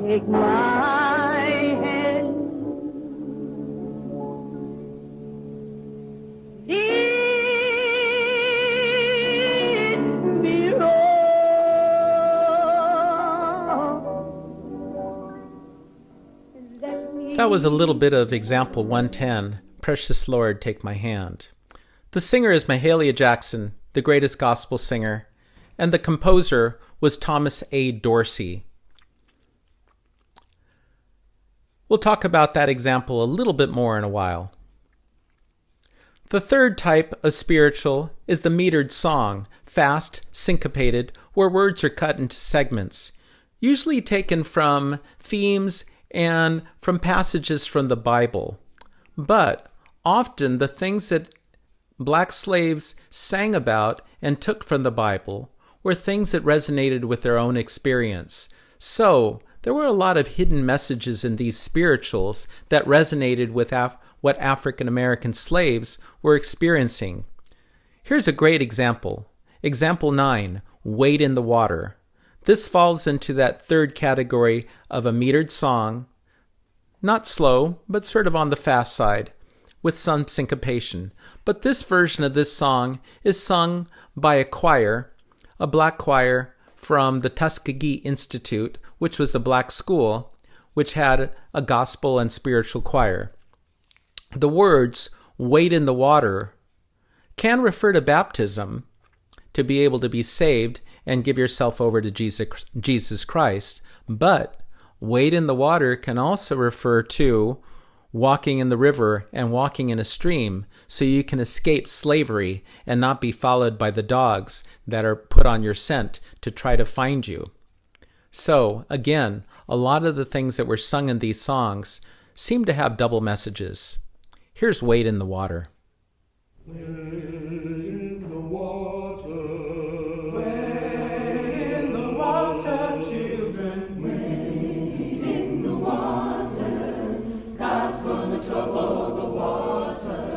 Take my hand, lead me on. That was a little bit of example 110, Precious Lord, Take My Hand. The singer is Mahalia Jackson, the greatest gospel singer, and the composer was Thomas A. Dorsey. We'll talk about that example a little bit more in a while. The third type of spiritual is the metered song, fast, syncopated, where words are cut into segments, usually taken from themes and from passages from the Bible. But often the things that black slaves sang about and took from the Bible were things that resonated with their own experience. So, there were a lot of hidden messages in these spirituals that resonated with what African American slaves were experiencing. Here's a great example. Example 9, Wade in the Water. This falls into that third category of a metered song, not slow, but sort of on the fast side, with some syncopation. But this version of this song is sung by a choir, a black choir from the Tuskegee Institute, which was a black school, which had a gospel and spiritual choir. The words, wade in the water, can refer to baptism, to be able to be saved and give yourself over to Jesus Christ, but wade in the water can also refer to walking in the river and walking in a stream so you can escape slavery and not be followed by the dogs that are put on your scent to try to find you. So, again, a lot of the things that were sung in these songs seem to have double messages. Here's Wade in the Water. Wade in the water, wade in the water, children. Wade in the water, God's gonna trouble the water.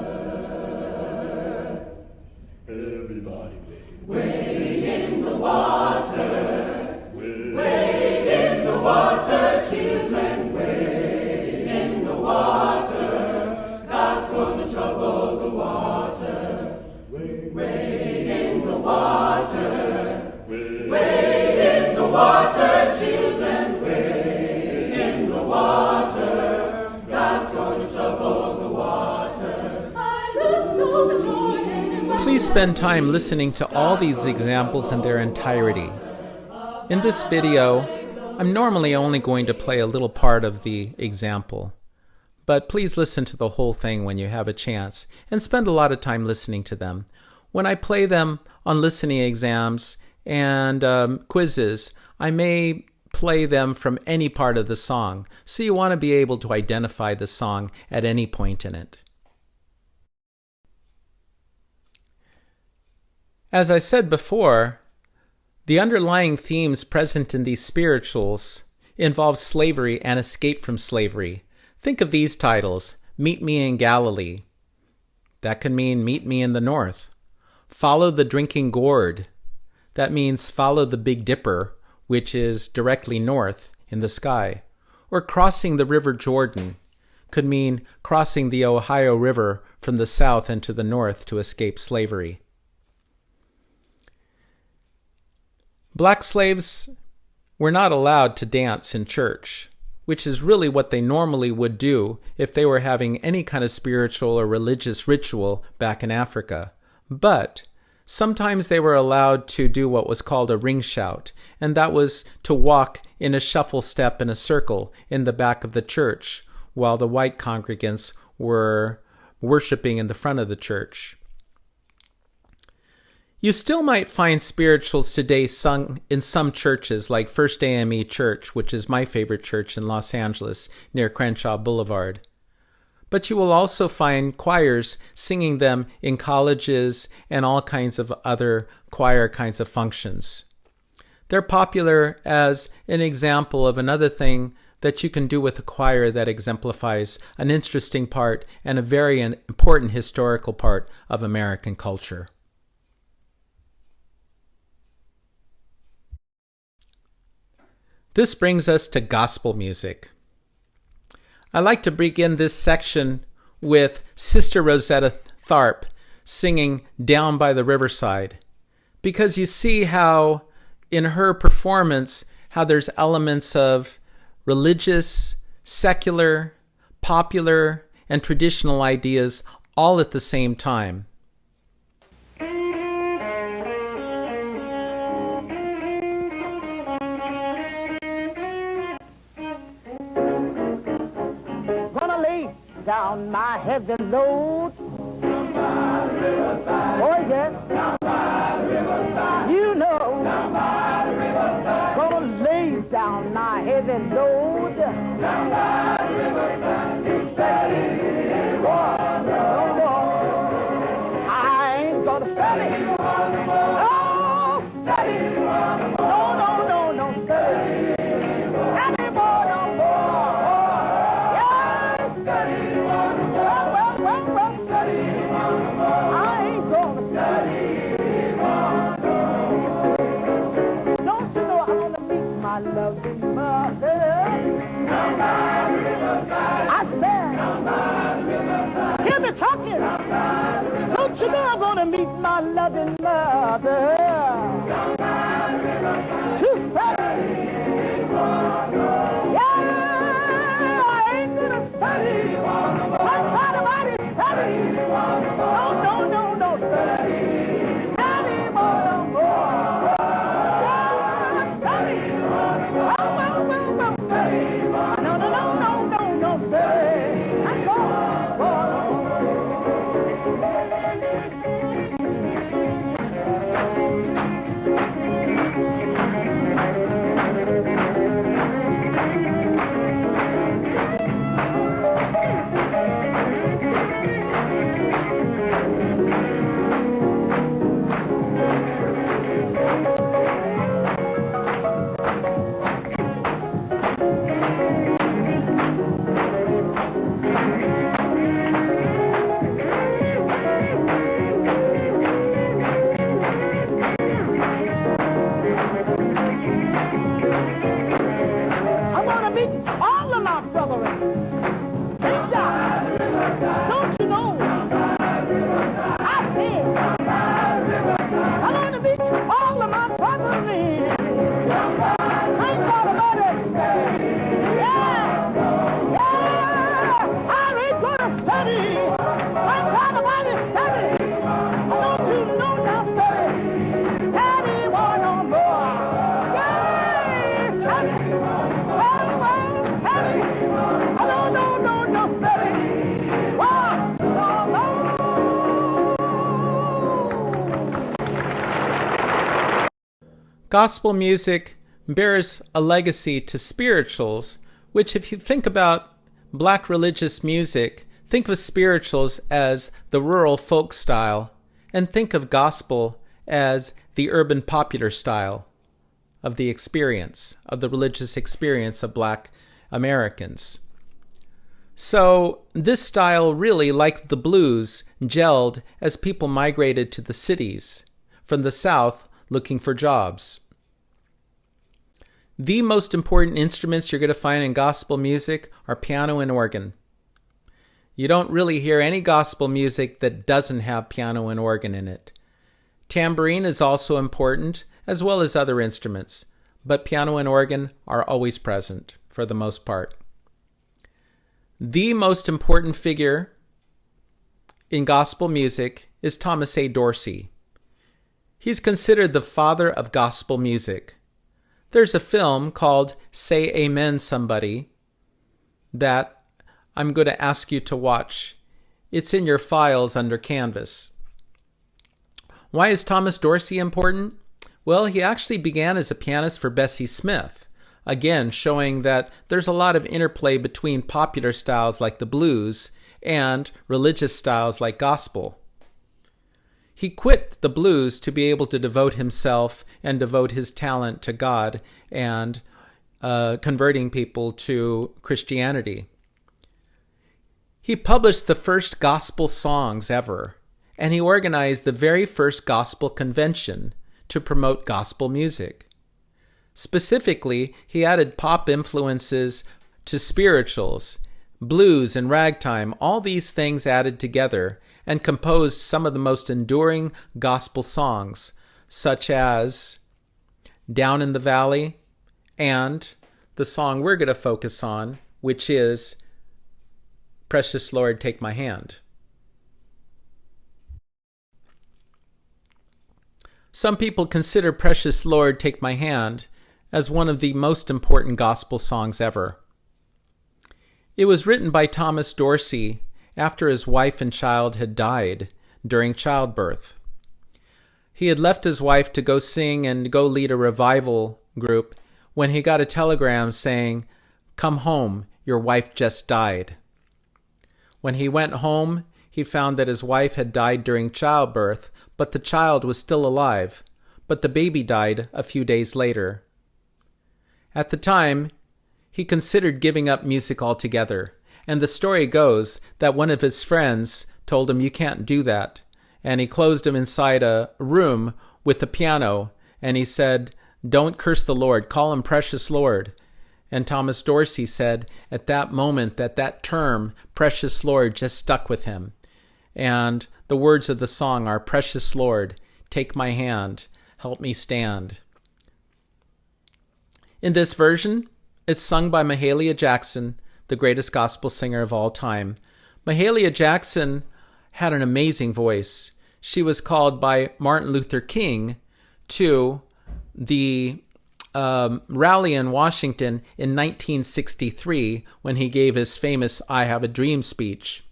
Everybody wade. Wade in the water, wade in the water, children. Wade in the water, God's gonna trouble the water. Please spend time listening to all these examples in their entirety. In this video, I'm normally only going to play a little part of the example, but please listen to the whole thing when you have a chance and spend a lot of time listening to them. When I play them on listening exams and quizzes, I may play them from any part of the song, so you want to be able to identify the song at any point in it. As I said before, the underlying themes present in these spirituals involve slavery and escape from slavery. Think of these titles: Meet Me in Galilee. That could mean Meet Me in the North. Follow the Drinking Gourd. That means follow the Big Dipper, which is directly north in the sky. Or Crossing the River Jordan could mean crossing the Ohio River from the south into the north to escape slavery. Black slaves were not allowed to dance in church, which is really what they normally would do if they were having any kind of spiritual or religious ritual back in Africa. But sometimes they were allowed to do what was called a ring shout, and that was to walk in a shuffle step in a circle in the back of the church while the white congregants were worshiping in the front of the church. You still might find spirituals today sung in some churches like First AME Church, which is my favorite church in Los Angeles near Crenshaw Boulevard. But you will also find choirs singing them in colleges and all kinds of other choir kinds of functions. They're popular as an example of another thing that you can do with a choir that exemplifies an interesting part and a very important historical part of American culture. This brings us to gospel music. I like to begin this section with Sister Rosetta Tharpe singing Down by the Riverside, because you see how in her performance, how there's elements of religious, secular, popular, and traditional ideas all at the same time. Down my heavy load. Down by the riverside. Oh yes. Down by the riverside. You know. Down by the riverside. Gonna lay down my heavy load. Down by the riverside. To study water. I ain't gonna study water. Oh, study water. No, study. Loving mother, down by the riverside. I said, down by the riverside. Hear me talking. Down by the riverside. Don't you know I'm gonna meet my loving mother? Down by the riverside. To study. Yeah, I ain't gonna study. I'm not about to study. No, study. Study more. Gospel music bears a legacy to spirituals, which, if you think about black religious music, think of spirituals as the rural folk style, and think of gospel as the urban popular style of the experience, of the religious experience of black Americans. So this style really, like the blues, gelled as people migrated to the cities from the South looking for jobs. The most important instruments you're going to find in gospel music are piano and organ. You don't really hear any gospel music that doesn't have piano and organ in it. Tambourine is also important, as well as other instruments, but piano and organ are always present for the most part. The most important figure in gospel music is Thomas A. Dorsey. He's considered the father of gospel music. There's a film called Say Amen Somebody that I'm going to ask you to watch. It's in your files under Canvas. Why is Thomas Dorsey important? Well, he actually began as a pianist for Bessie Smith, again showing that there's a lot of interplay between popular styles like the blues and religious styles like gospel. He quit the blues to be able to devote himself and devote his talent to God and converting people to Christianity. He published the first gospel songs ever, and he organized the very first gospel convention to promote gospel music. Specifically, he added pop influences to spirituals, blues and ragtime, all these things added together, and composed some of the most enduring gospel songs, such as Down in the Valley and the song we're going to focus on, which is Precious Lord, Take My Hand. Some people consider Precious Lord, Take My Hand as one of the most important gospel songs ever. It was written by Thomas Dorsey after his wife and child had died during childbirth. He had left his wife to go sing and go lead a revival group when he got a telegram saying, "Come home, your wife just died." When he went home, he found that his wife had died during childbirth, but the child was still alive, but the baby died a few days later. At the time, he considered giving up music altogether, and the story goes that one of his friends told him, "You can't do that," and he closed him inside a room with a piano, and he said, "Don't curse the Lord, call him Precious Lord." And Thomas Dorsey said at that moment that term, Precious Lord, just stuck with him. And the words of the song are, "Precious Lord, take my hand, help me stand." In this version, it's sung by Mahalia Jackson, the greatest gospel singer of all time. Mahalia Jackson had an amazing voice. She was called by Martin Luther King to the rally in Washington in 1963 when he gave his famous "I Have a Dream" speech.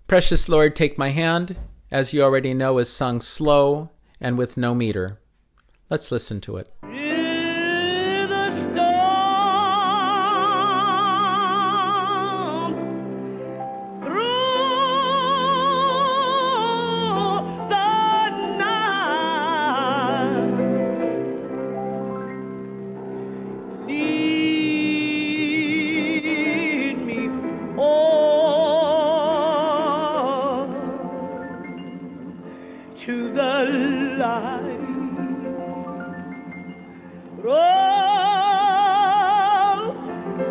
Precious Lord, Take My Hand, as you already know, is sung slow and with no meter. Let's listen to it. To the light.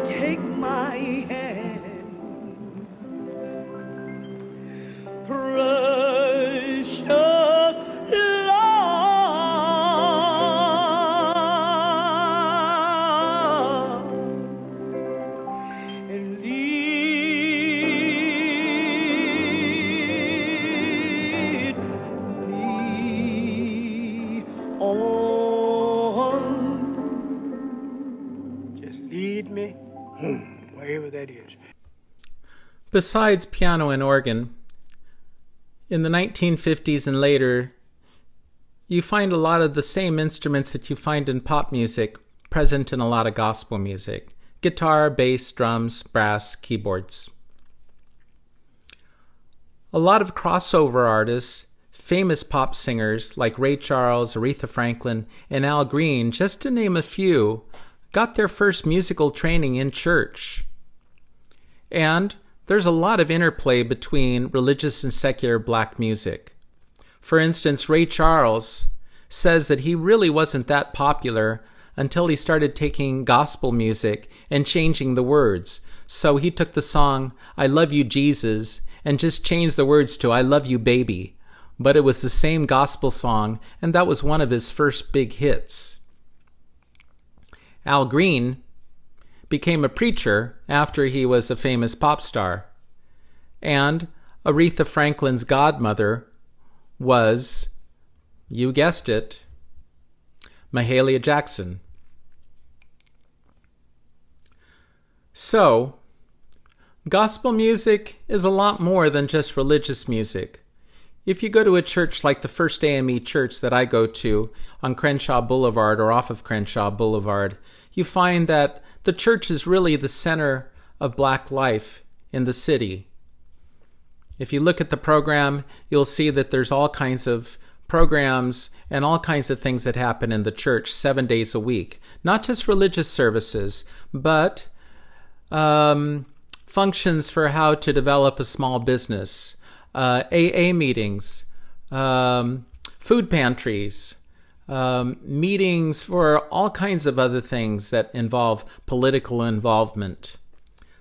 Take my hand, precious Lord, and lead me on. Just lead me home, wherever that is. Besides piano and organ, in the 1950s and later, you find a lot of the same instruments that you find in pop music present in a lot of gospel music. Guitar, bass, drums, brass, keyboards. A lot of crossover artists, famous pop singers like Ray Charles, Aretha Franklin, and Al Green, just to name a few, got their first musical training in church. And there's a lot of interplay between religious and secular black music. For instance, Ray Charles says that he really wasn't that popular until he started taking gospel music and changing the words. So he took the song, I Love You, Jesus, and just changed the words to I Love You, Baby. But it was the same gospel song, and that was one of his first big hits. Al Green became a preacher after he was a famous pop star. And Aretha Franklin's godmother was, you guessed it, Mahalia Jackson. So, gospel music is a lot more than just religious music. If you go to a church like the First AME church that I go to on Crenshaw Boulevard or off of Crenshaw Boulevard, you find that the church is really the center of black life in the city. If you look at the program, you'll see that there's all kinds of programs and all kinds of things that happen in the church 7 days a week. Not just religious services, but functions for how to develop a small business, AA meetings, food pantries, meetings for all kinds of other things that involve political involvement.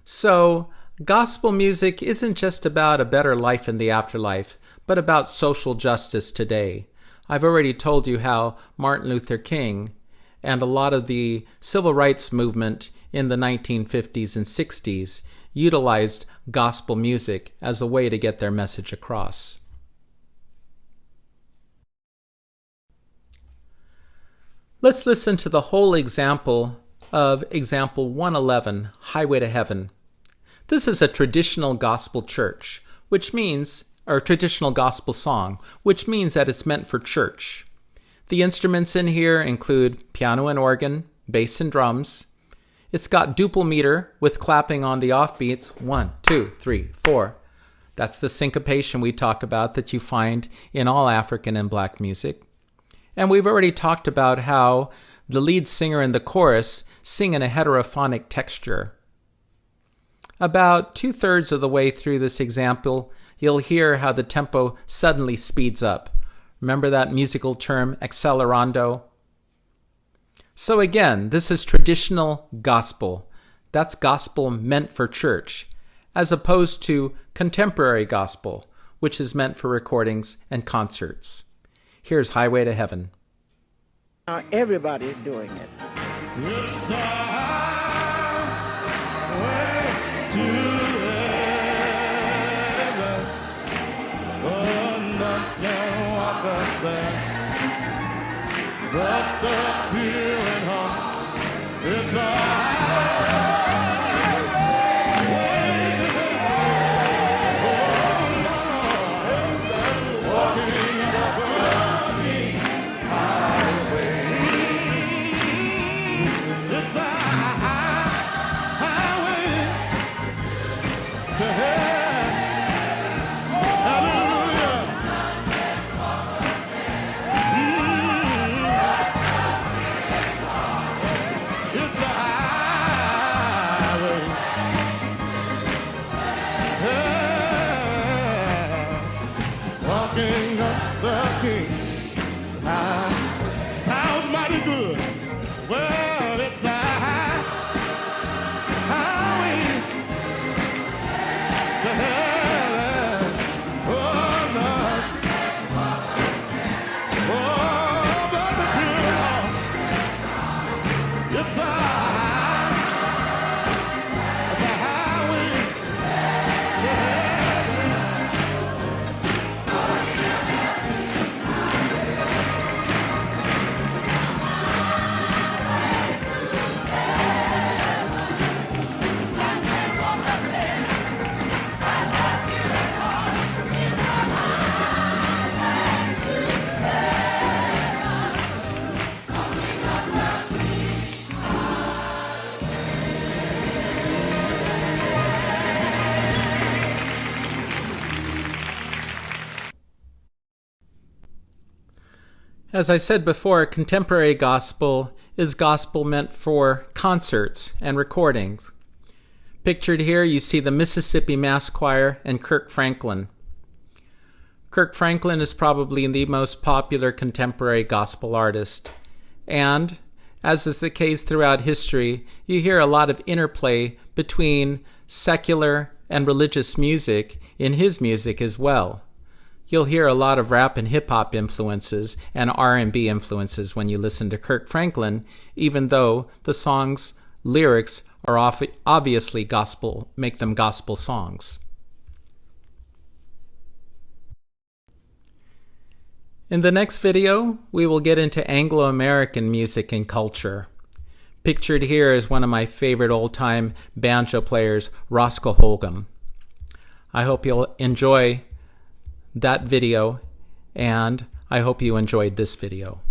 So, gospel music isn't just about a better life in the afterlife, but about social justice today. I've already told you how Martin Luther King and a lot of the civil rights movement in the 1950s and 60s utilized gospel music as a way to get their message across. Let's listen to the whole example of example 111, Highway to Heaven. This is a traditional gospel church, or traditional gospel song, which means that it's meant for church. The instruments in here include piano and organ, bass and drums. It's got duple meter with clapping on the offbeats, 1, 2, 3, 4. That's the syncopation we talk about that you find in all African and black music. And we've already talked about how the lead singer and the chorus sing in a heterophonic texture. About 2/3 of the way through this example, you'll hear how the tempo suddenly speeds up. Remember that musical term, accelerando? So again, this is traditional gospel. That's gospel meant for church, as opposed to contemporary gospel, which is meant for recordings and concerts. Here's Highway to Heaven. Now everybody's doing it. It's the highway to heaven. Oh, nothing walk up there, but the pure in heart. It's the As I said before, contemporary gospel is gospel meant for concerts and recordings. Pictured here, you see the Mississippi Mass Choir and Kirk Franklin. Kirk Franklin is probably the most popular contemporary gospel artist. And, as is the case throughout history, you hear a lot of interplay between secular and religious music in his music as well. You'll hear a lot of rap and hip-hop influences and R&B influences when you listen to Kirk Franklin, even though the song's lyrics are obviously gospel, make them gospel songs. In the next video, we will get into Anglo-American music and culture. Pictured here is one of my favorite old-time banjo players, Roscoe Holcomb. I hope you'll enjoy that video, and I hope you enjoyed this video.